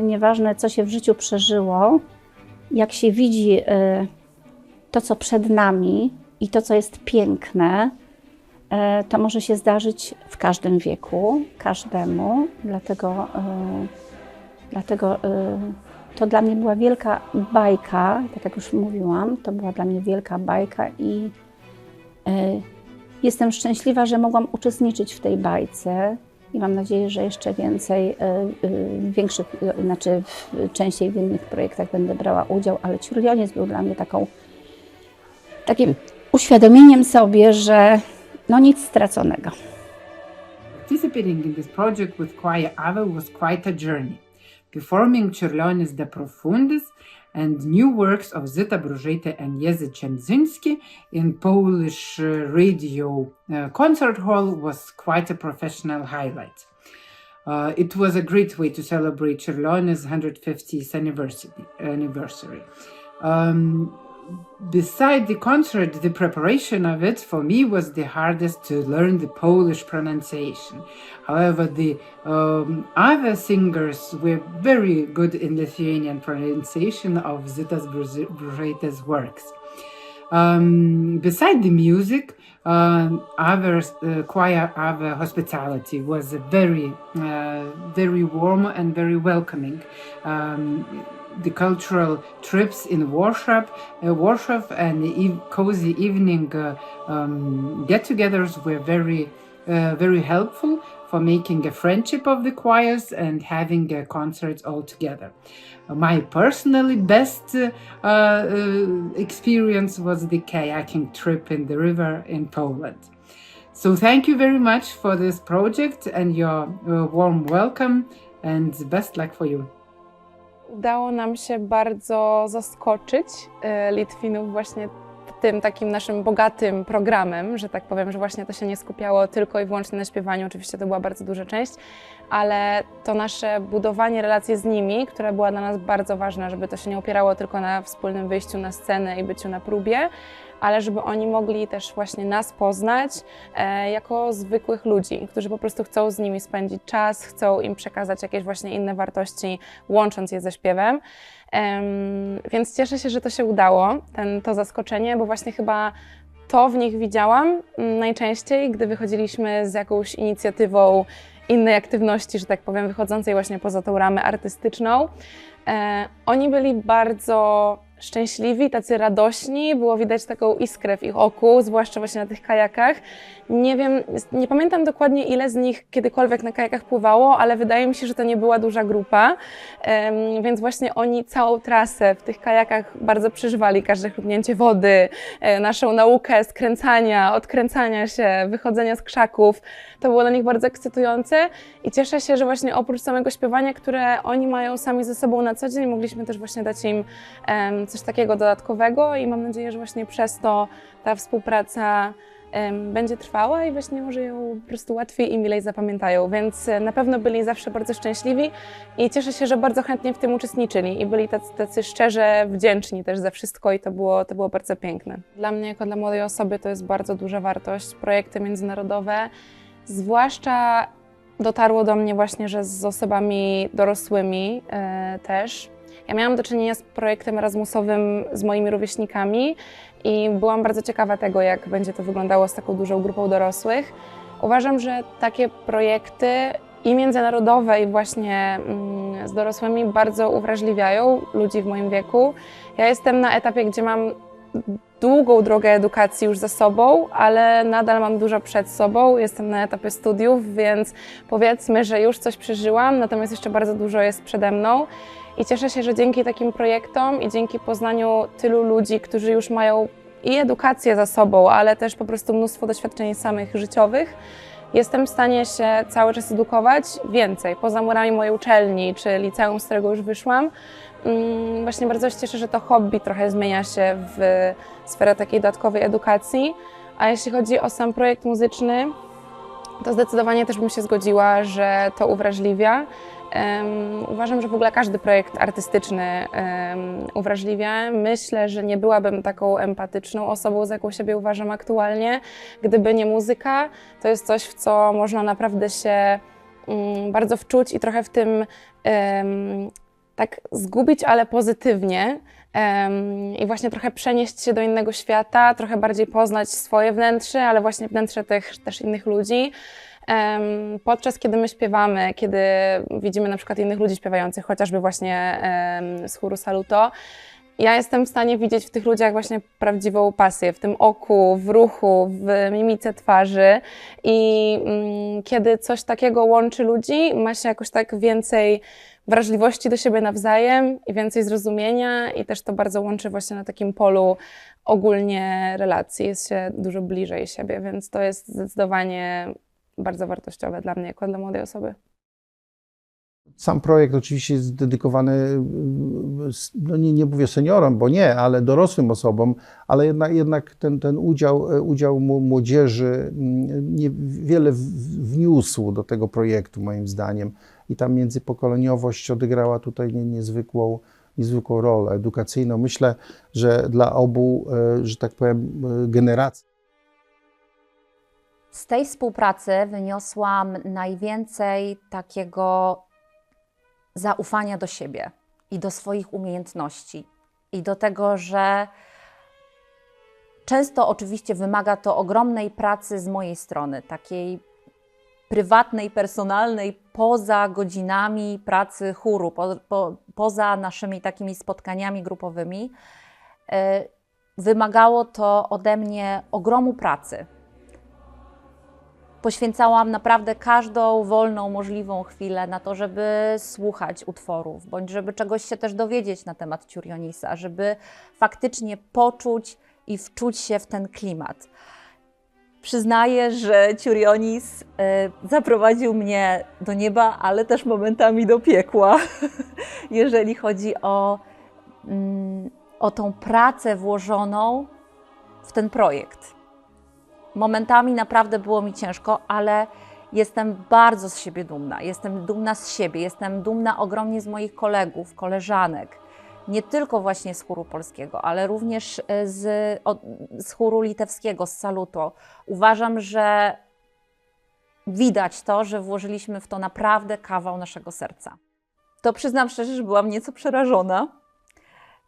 nieważne co się w życiu przeżyło, jak się widzi to, co przed nami i to, co jest piękne, to może się zdarzyć w każdym wieku, każdemu. Dlatego to dla mnie była wielka bajka, tak jak już mówiłam, to była dla mnie wielka bajka i jestem szczęśliwa, że mogłam uczestniczyć w tej bajce i mam nadzieję, że jeszcze więcej, częściej w innych projektach będę brała udział, ale Ciurlionis był dla mnie takim uświadomieniem sobie, że no nic straconego. Participating in this project with Choir Ave was quite a journey, performing Ciurlionis De Profundis and new works of Zita Brużejta and Jerzy Ciemzyński in Polish radio concert hall was quite a professional highlight. It was a great way to celebrate Ciurlionis' 150th anniversary. Beside the concert, the preparation of it for me was the hardest to learn the Polish pronunciation. However, the other singers were very good in Lithuanian pronunciation of Zitas Bružaitės works. Beside the music, Choir Ave hospitality was very warm and very welcoming. The cultural trips in Warsaw and cozy evening get-togethers were very helpful for making a friendship of the choirs and having concerts all together. My personally best experience was the kayaking trip in the river in Poland. So thank you very much for this project and your warm welcome and best luck for you. Udało nam się bardzo zaskoczyć Litwinów właśnie tym takim naszym bogatym programem, że tak powiem, że właśnie to się nie skupiało tylko i wyłącznie na śpiewaniu, oczywiście to była bardzo duża część, ale to nasze budowanie relacji z nimi, która była dla nas bardzo ważna, żeby to się nie opierało tylko na wspólnym wyjściu na scenę i byciu na próbie, ale żeby oni mogli też właśnie nas poznać jako zwykłych ludzi, którzy po prostu chcą z nimi spędzić czas, chcą im przekazać jakieś właśnie inne wartości, łącząc je ze śpiewem. Więc cieszę się, że to się udało, to zaskoczenie, bo właśnie chyba to w nich widziałam najczęściej, gdy wychodziliśmy z jakąś inicjatywą innej aktywności, że tak powiem, wychodzącej właśnie poza tą ramę artystyczną. Oni byli bardzo szczęśliwi, tacy radośni, było widać taką iskrę w ich oku, zwłaszcza właśnie na tych kajakach. Nie wiem, nie pamiętam dokładnie, ile z nich kiedykolwiek na kajakach pływało, ale wydaje mi się, że to nie była duża grupa, więc właśnie oni całą trasę w tych kajakach bardzo przeżywali, każde chlubnięcie wody, naszą naukę skręcania, odkręcania się, wychodzenia z krzaków. To było dla nich bardzo ekscytujące i cieszę się, że właśnie oprócz samego śpiewania, które oni mają sami ze sobą na co dzień, mogliśmy też właśnie dać im coś takiego dodatkowego i mam nadzieję, że właśnie przez to ta współpraca będzie trwała i właśnie może ją po prostu łatwiej i milej zapamiętają, więc na pewno byli zawsze bardzo szczęśliwi i cieszę się, że bardzo chętnie w tym uczestniczyli i byli tacy szczerze wdzięczni też za wszystko i to było bardzo piękne. Dla mnie jako dla młodej osoby to jest bardzo duża wartość, projekty międzynarodowe, zwłaszcza dotarło do mnie właśnie, że z osobami dorosłymi też. Ja miałam do czynienia z projektem Erasmusowym z moimi rówieśnikami i byłam bardzo ciekawa tego, jak będzie to wyglądało z taką dużą grupą dorosłych. Uważam, że takie projekty i międzynarodowe, i właśnie z dorosłymi bardzo uwrażliwiają ludzi w moim wieku. Ja jestem na etapie, gdzie mam długą drogę edukacji już za sobą, ale nadal mam dużo przed sobą. Jestem na etapie studiów, więc powiedzmy, że już coś przeżyłam, natomiast jeszcze bardzo dużo jest przede mną. I cieszę się, że dzięki takim projektom i dzięki poznaniu tylu ludzi, którzy już mają i edukację za sobą, ale też po prostu mnóstwo doświadczeń samych życiowych, jestem w stanie się cały czas edukować więcej, poza murami mojej uczelni czy liceum, z którego już wyszłam. Właśnie bardzo się cieszę, że to hobby trochę zmienia się w sferę takiej dodatkowej edukacji. A jeśli chodzi o sam projekt muzyczny, to zdecydowanie też bym się zgodziła, że to uwrażliwia. Uważam, że w ogóle każdy projekt artystyczny uwrażliwia. Myślę, że nie byłabym taką empatyczną osobą, za jaką siebie uważam aktualnie, gdyby nie muzyka. To jest coś, w co można naprawdę się bardzo wczuć i trochę w tym tak zgubić, ale pozytywnie. I właśnie trochę przenieść się do innego świata, trochę bardziej poznać swoje wnętrze, ale właśnie wnętrze też innych ludzi. Podczas kiedy my śpiewamy, kiedy widzimy na przykład innych ludzi śpiewających, chociażby właśnie z chóru Saluto, ja jestem w stanie widzieć w tych ludziach właśnie prawdziwą pasję, w tym oku, w ruchu, w mimice twarzy i kiedy coś takiego łączy ludzi, ma się jakoś tak więcej wrażliwości do siebie nawzajem i więcej zrozumienia i też to bardzo łączy właśnie na takim polu ogólnie relacji, jest się dużo bliżej siebie, więc to jest zdecydowanie bardzo wartościowe dla mnie, jako dla młodej osoby. Sam projekt oczywiście jest dedykowany, no nie mówię seniorom, bo nie, ale dorosłym osobom, ale jednak ten udział młodzieży wiele wniósł do tego projektu, moim zdaniem. I ta międzypokoleniowość odegrała tutaj niezwykłą rolę edukacyjną. Myślę, że dla obu, że tak powiem, generacji. Z tej współpracy wyniosłam najwięcej takiego zaufania do siebie i do swoich umiejętności i do tego, że często oczywiście wymaga to ogromnej pracy z mojej strony, takiej prywatnej, personalnej, poza godzinami pracy chóru, poza naszymi takimi spotkaniami grupowymi. Wymagało to ode mnie ogromu pracy. poświęcałam naprawdę każdą wolną, możliwą chwilę na to, żeby słuchać utworów, bądź żeby czegoś się też dowiedzieć na temat Ciurionisa, żeby faktycznie poczuć i wczuć się w ten klimat. Przyznaję, że Ciurionis zaprowadził mnie do nieba, ale też momentami do piekła, jeżeli chodzi o tą pracę włożoną w ten projekt. Momentami naprawdę było mi ciężko, ale jestem bardzo z siebie dumna. Jestem dumna z siebie, jestem dumna ogromnie z moich kolegów, koleżanek. Nie tylko właśnie z chóru polskiego, ale również z chóru litewskiego, z Saluto. Uważam, że widać to, że włożyliśmy w to naprawdę kawał naszego serca. To przyznam szczerze, że byłam nieco przerażona.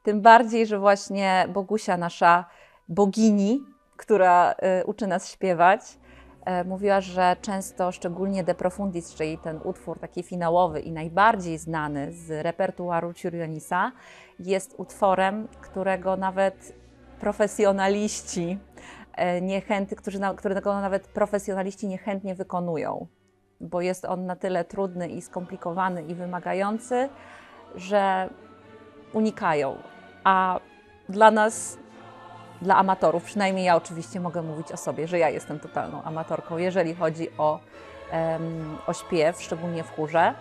Tym bardziej, że właśnie Bogusia, nasza bogini, która uczy nas śpiewać, mówiła, że często, szczególnie De Profundis, czyli ten utwór taki finałowy i najbardziej znany z repertuaru Ciurionisa, jest utworem, którego nawet profesjonaliści którego nawet profesjonaliści niechętnie wykonują, bo jest on na tyle trudny i skomplikowany i wymagający, że unikają. A dla nas, dla amatorów, przynajmniej ja oczywiście mogę mówić o sobie, że ja jestem totalną amatorką, jeżeli chodzi o śpiew, szczególnie w chórze.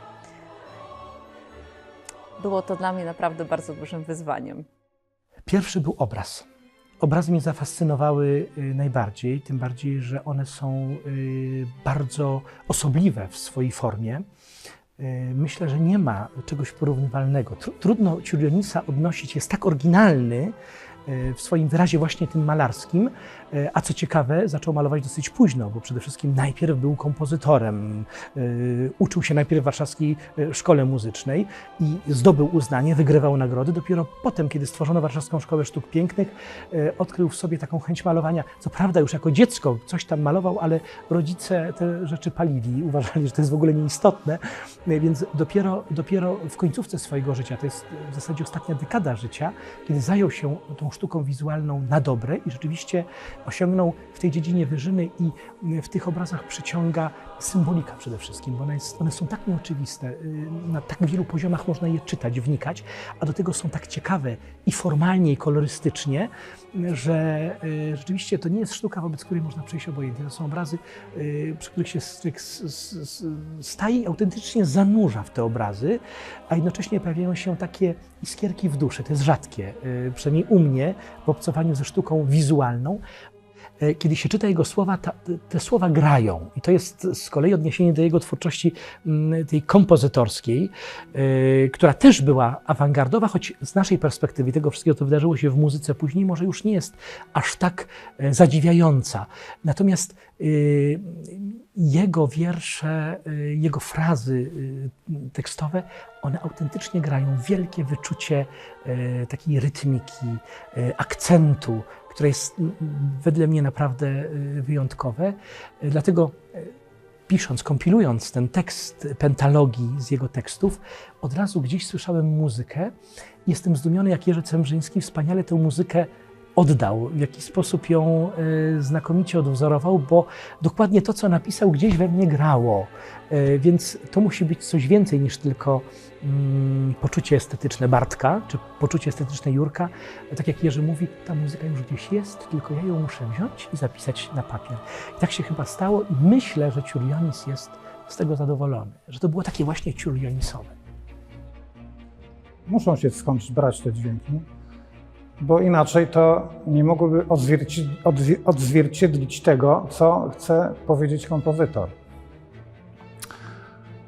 Było to dla mnie naprawdę bardzo dużym wyzwaniem. Pierwszy był obraz. Obrazy mnie zafascynowały najbardziej, tym bardziej, że one są bardzo osobliwe w swojej formie. Myślę, że nie ma czegoś porównywalnego. Trudno Ciurionisa odnosić, jest tak oryginalny w swoim wyrazie właśnie tym malarskim, a co ciekawe, zaczął malować dosyć późno, bo przede wszystkim najpierw był kompozytorem, uczył się najpierw w Warszawskiej Szkole Muzycznej i zdobył uznanie, wygrywał nagrody. Dopiero potem, kiedy stworzono Warszawską Szkołę Sztuk Pięknych, odkrył w sobie taką chęć malowania. Co prawda już jako dziecko coś tam malował, ale rodzice te rzeczy palili, uważali, że to jest w ogóle nieistotne, więc dopiero w końcówce swojego życia, to jest w zasadzie ostatnia dekada życia, kiedy zajął się tą sztuką wizualną na dobre i rzeczywiście osiągnął w tej dziedzinie wyżyny i w tych obrazach przyciąga symbolika przede wszystkim, bo one są tak nieoczywiste, na tak wielu poziomach można je czytać, wnikać, a do tego są tak ciekawe i formalnie, i kolorystycznie, że rzeczywiście to nie jest sztuka, wobec której można przejść obojętnie. To są obrazy, przy których się staje i autentycznie zanurza w te obrazy, a jednocześnie pojawiają się takie iskierki w duszy. To jest rzadkie, przynajmniej u mnie, w obcowaniu ze sztuką wizualną. Kiedy się czyta jego słowa, te słowa grają. I to jest z kolei odniesienie do jego twórczości tej kompozytorskiej, która też była awangardowa, choć z naszej perspektywy tego wszystkiego, co wydarzyło się w muzyce później, może już nie jest aż tak zadziwiająca. Natomiast jego wiersze, jego frazy tekstowe, one autentycznie grają wielkie wyczucie takiej rytmiki, akcentu, które jest wedle mnie naprawdę wyjątkowe. Dlatego pisząc, kompilując ten tekst pentalogii z jego tekstów, od razu gdzieś słyszałem muzykę. Jestem zdumiony, jak Jerzy Cemrzyński wspaniale tę muzykę oddał, w jaki sposób ją znakomicie odwzorował, bo dokładnie to, co napisał, gdzieś we mnie grało. Więc to musi być coś więcej niż tylko poczucie estetyczne Bartka, czy poczucie estetyczne Jurka. Tak jak Jerzy mówi, ta muzyka już gdzieś jest, tylko ja ją muszę wziąć i zapisać na papier. I tak się chyba stało i myślę, że Ciurionis jest z tego zadowolony, że to było takie właśnie ciurionisowe. Muszą się skądś brać te dźwięki, bo inaczej to nie mogłoby odzwierciedlić tego, co chce powiedzieć kompozytor.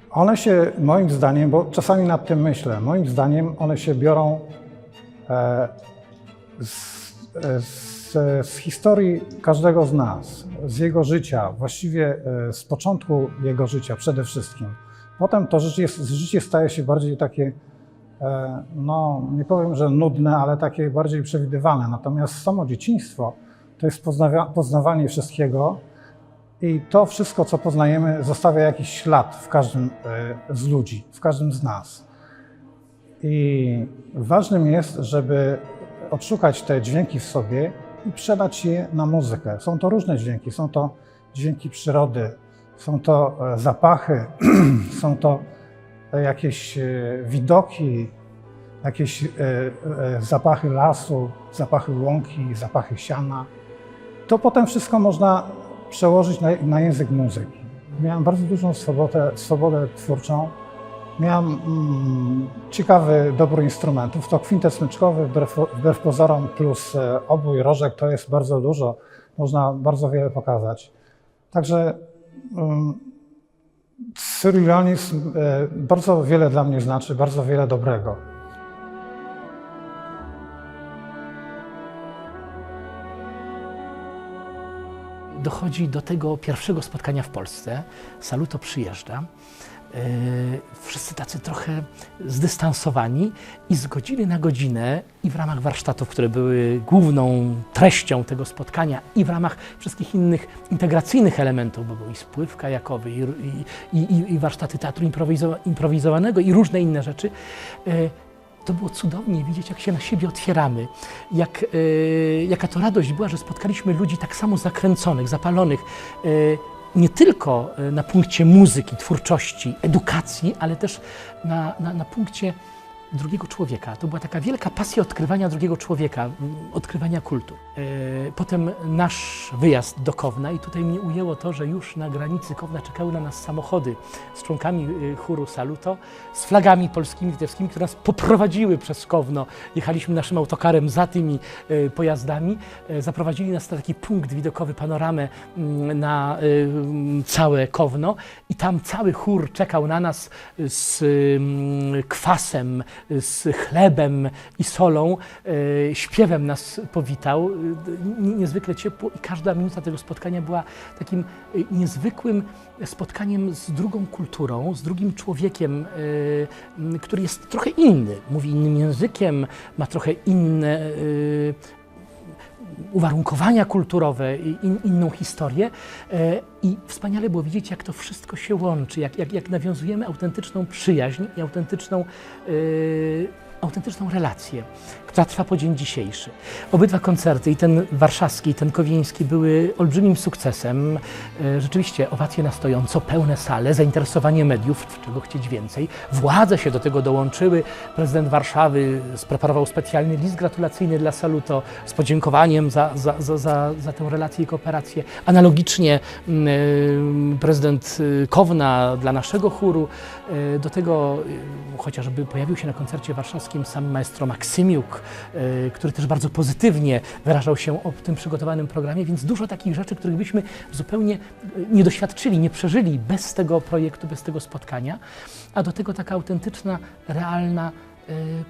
One się, moim zdaniem, bo czasami nad tym myślę, moim zdaniem one się biorą z historii każdego z nas, z jego życia, właściwie z początku jego życia przede wszystkim. Potem to życie staje się bardziej takie, no nie powiem, że nudne, ale takie bardziej przewidywalne. Natomiast samo dzieciństwo to jest poznawanie wszystkiego i to wszystko, co poznajemy, zostawia jakiś ślad w każdym z ludzi, w każdym z nas. I ważnym jest, żeby odszukać te dźwięki w sobie i przelać je na muzykę. Są to różne dźwięki, są to dźwięki przyrody, są to zapachy, są to jakieś widoki, jakieś zapachy lasu, zapachy łąki, zapachy siana. To potem wszystko można przełożyć na język muzyki. Miałem bardzo dużą swobodę twórczą. Miałem ciekawy dobór instrumentów. To kwintet smyczkowy wbrew pozorom plus obój, rożek to jest bardzo dużo. Można bardzo wiele pokazać. Także surrealizm bardzo wiele dla mnie znaczy, bardzo wiele dobrego. Dochodzi do tego pierwszego spotkania w Polsce. Saluto przyjeżdża. Wszyscy tacy trochę zdystansowani i z godziny na godzinę i w ramach warsztatów, które były główną treścią tego spotkania i w ramach wszystkich innych integracyjnych elementów, bo był i spływ kajakowy i warsztaty teatru improwizowanego i różne inne rzeczy. To było cudownie widzieć, jak się na siebie otwieramy, jaka to radość była, że spotkaliśmy ludzi tak samo zakręconych, zapalonych, nie tylko na punkcie muzyki, twórczości, edukacji, ale też na punkcie drugiego człowieka. To była taka wielka pasja odkrywania drugiego człowieka, odkrywania kultur. Potem nasz wyjazd do Kowna i tutaj mnie ujęło to, że już na granicy Kowna czekały na nas samochody z członkami chóru Saluto, z flagami polskimi, litewskimi, które nas poprowadziły przez Kowno. Jechaliśmy naszym autokarem za tymi pojazdami. Zaprowadzili nas na taki punkt widokowy, panoramę na całe Kowno i tam cały chór czekał na nas z kwasem, z chlebem i solą, śpiewem nas powitał, niezwykle ciepło i każda minuta tego spotkania była takim niezwykłym spotkaniem z drugą kulturą, z drugim człowiekiem, który jest trochę inny, mówi innym językiem, ma trochę inne uwarunkowania kulturowe, inną historię i wspaniale było widzieć, jak to wszystko się łączy, jak nawiązujemy autentyczną przyjaźń i autentyczną relację, która trwa po dzień dzisiejszy. Obydwa koncerty, i ten warszawski, i ten kowieński, były olbrzymim sukcesem. Rzeczywiście owacje na stojąco, pełne sale, zainteresowanie mediów, czego chcieć więcej. Władze się do tego dołączyły. Prezydent Warszawy spreparował specjalny list gratulacyjny dla Saluto z podziękowaniem za tę relację i kooperację. Analogicznie prezydent Kowna dla naszego chóru. Do tego chociażby pojawił się na koncercie warszawskim sam maestro Maksymiuk, który też bardzo pozytywnie wyrażał się o tym przygotowanym programie, więc dużo takich rzeczy, których byśmy zupełnie nie doświadczyli, nie przeżyli bez tego projektu, bez tego spotkania, a do tego taka autentyczna, realna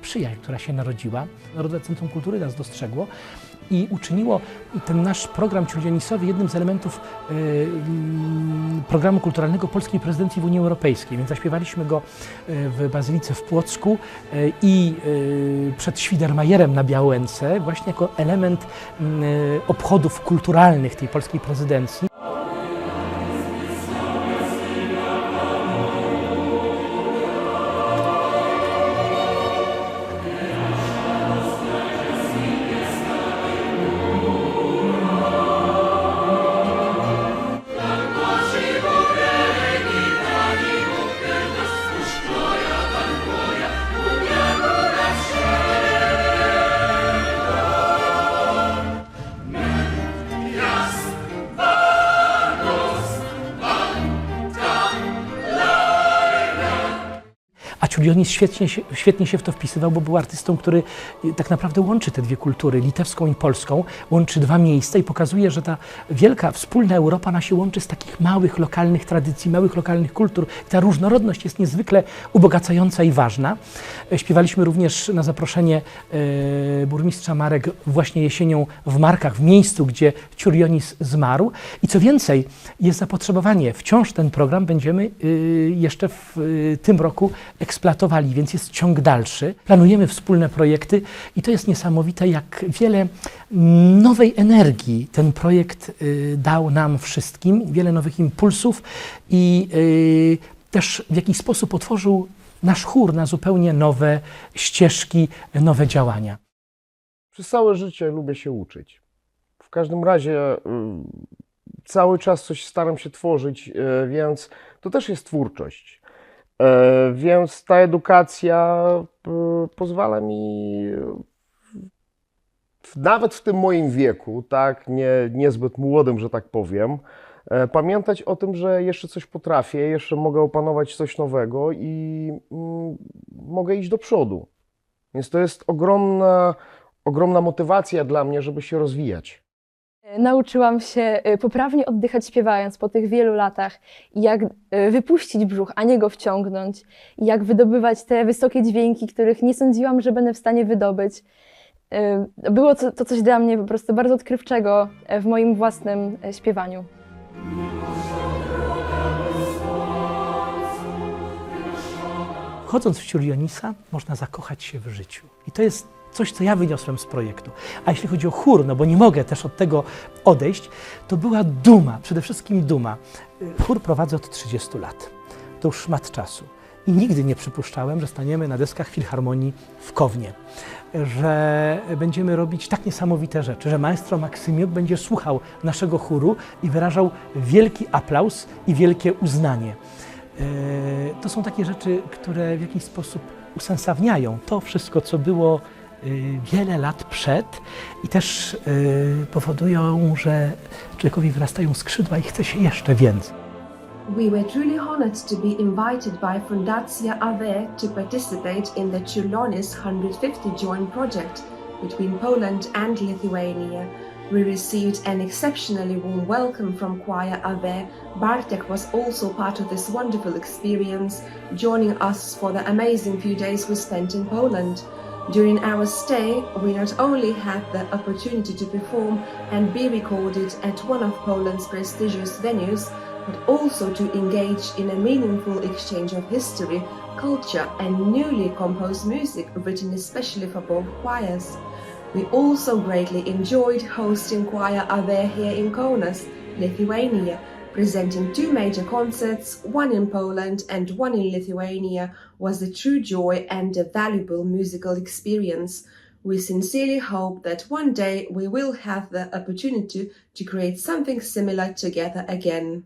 przyjaźń, która się narodziła. Narodowe Centrum Kultury nas dostrzegło i uczyniło ten nasz program ciurlionisowy jednym z elementów programu kulturalnego polskiej prezydencji w Unii Europejskiej. Więc zaśpiewaliśmy go w Bazylice w Płocku i przed Świdermajerem na Białęce właśnie jako element obchodów kulturalnych tej polskiej prezydencji. Ciurlionis świetnie się w to wpisywał, bo był artystą, który tak naprawdę łączy te dwie kultury, litewską i polską, łączy dwa miejsca i pokazuje, że ta wielka, wspólna Europa nas się łączy z takich małych, lokalnych tradycji, małych, lokalnych kultur. I ta różnorodność jest niezwykle ubogacająca i ważna. Śpiewaliśmy również na zaproszenie burmistrza Marek właśnie jesienią w Markach, w miejscu, gdzie Ciurlionis zmarł. I co więcej, jest zapotrzebowanie. Wciąż ten program będziemy jeszcze w tym roku eksploatowali, więc jest ciąg dalszy. Planujemy wspólne projekty i to jest niesamowite, jak wiele nowej energii ten projekt dał nam wszystkim, wiele nowych impulsów i też w jakiś sposób otworzył nasz chór na zupełnie nowe ścieżki, nowe działania. Przez całe życie lubię się uczyć. W każdym razie cały czas coś staram się tworzyć, więc to też jest twórczość. Więc ta edukacja pozwala mi nawet w tym moim wieku, tak, niezbyt młodym, że tak powiem, pamiętać o tym, że jeszcze coś potrafię, jeszcze mogę opanować coś nowego i mogę iść do przodu. Więc to jest ogromna motywacja dla mnie, żeby się rozwijać. Nauczyłam się poprawnie oddychać śpiewając po tych wielu latach, jak wypuścić brzuch, a nie go wciągnąć, jak wydobywać te wysokie dźwięki, których nie sądziłam, że będę w stanie wydobyć. Było to coś dla mnie po prostu bardzo odkrywczego w moim własnym śpiewaniu. Chodząc w Ciurlionisa, można zakochać się w życiu. I to jest coś, co ja wyniosłem z projektu. A jeśli chodzi o chór, no bo nie mogę też od tego odejść, to była duma, przede wszystkim duma. Chór prowadzę od 30 lat. To już szmat czasu. I nigdy nie przypuszczałem, że staniemy na deskach Filharmonii w Kownie, że będziemy robić tak niesamowite rzeczy, że maestro Maksymiuk będzie słuchał naszego chóru i wyrażał wielki aplauz i wielkie uznanie. To są takie rzeczy, które w jakiś sposób usensowniają to wszystko, co było wiele lat przed i też powodują, że człowiekowi wyrastają skrzydła i chce się jeszcze więcej. We were truly honored to be invited by Fundacja AWE to participate in the Čiurlionis 150 joint project between Poland and Lithuania. We received an exceptionally warm welcome from Choir AWE. Bartek was also part of this wonderful experience, joining us for the amazing few days we spent in Poland. During our stay, we not only had the opportunity to perform and be recorded at one of Poland's prestigious venues, but also to engage in a meaningful exchange of history, culture and newly composed music written especially for both choirs. We also greatly enjoyed hosting Choir AWE here in Kaunas, Lithuania, presenting two major concerts, one in Poland and one in Lithuania, was a true joy and a valuable musical experience. We sincerely hope that one day we will have the opportunity to create something similar together again.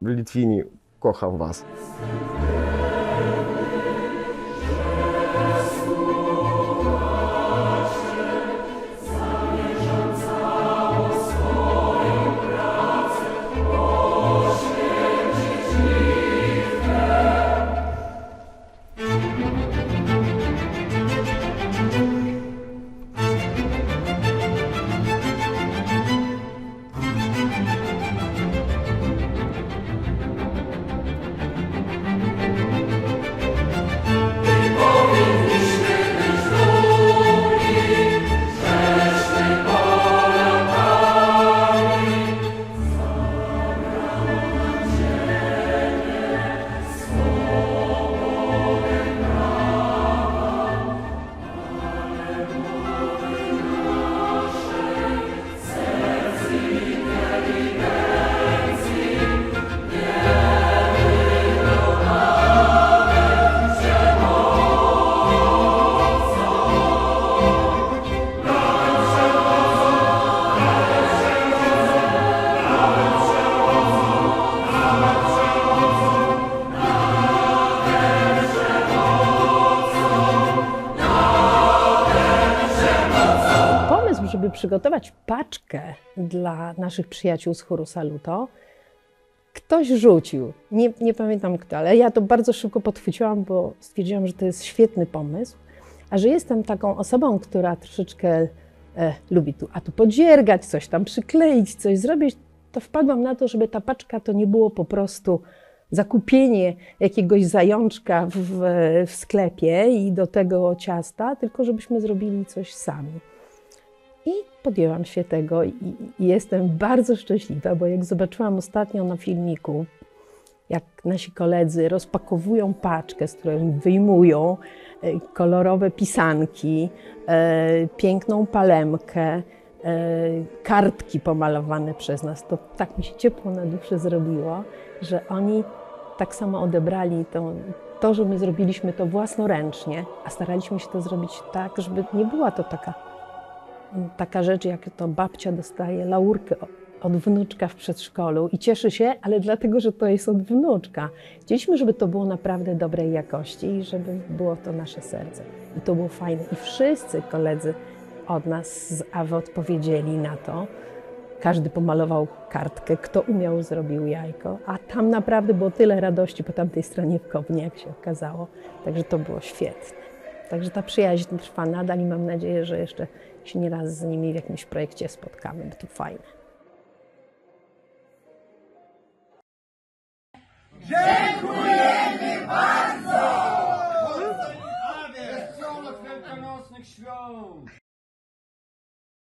Litwini, kocham was. żeby przygotować paczkę dla naszych przyjaciół z chóru Saluto, ktoś rzucił, nie pamiętam kto, ale ja to bardzo szybko podchwyciłam, bo stwierdziłam, że to jest świetny pomysł, a że jestem taką osobą, która troszeczkę lubi tu podziergać, coś tam przykleić, coś zrobić, to wpadłam na to, żeby ta paczka to nie było po prostu zakupienie jakiegoś zajączka w sklepie i do tego ciasta, tylko żebyśmy zrobili coś sami. I podjęłam się tego i jestem bardzo szczęśliwa, bo jak zobaczyłam ostatnio na filmiku, jak nasi koledzy rozpakowują paczkę, z której wyjmują kolorowe pisanki, piękną palemkę, kartki pomalowane przez nas, to tak mi się ciepło na duszy zrobiło, że oni tak samo odebrali to, że my zrobiliśmy to własnoręcznie, a staraliśmy się to zrobić tak, żeby nie była to taka rzecz, jak to babcia dostaje laurkę od wnuczka w przedszkolu i cieszy się, ale dlatego, że to jest od wnuczka. Chcieliśmy, żeby to było naprawdę dobrej jakości i żeby było to nasze serce. I to było fajne. I wszyscy koledzy od nas z AWE odpowiedzieli na to. Każdy pomalował kartkę, kto umiał, zrobił jajko, a tam naprawdę było tyle radości po tamtej stronie w Kownie, jak się okazało. Także to było świetne. Także ta przyjaźń trwa nadal i mam nadzieję, że jeszcze się nieraz z nimi w jakimś projekcie spotkamy, bo to fajne. Dziękujemy bardzo! Wesołych wielkanocnych świąt!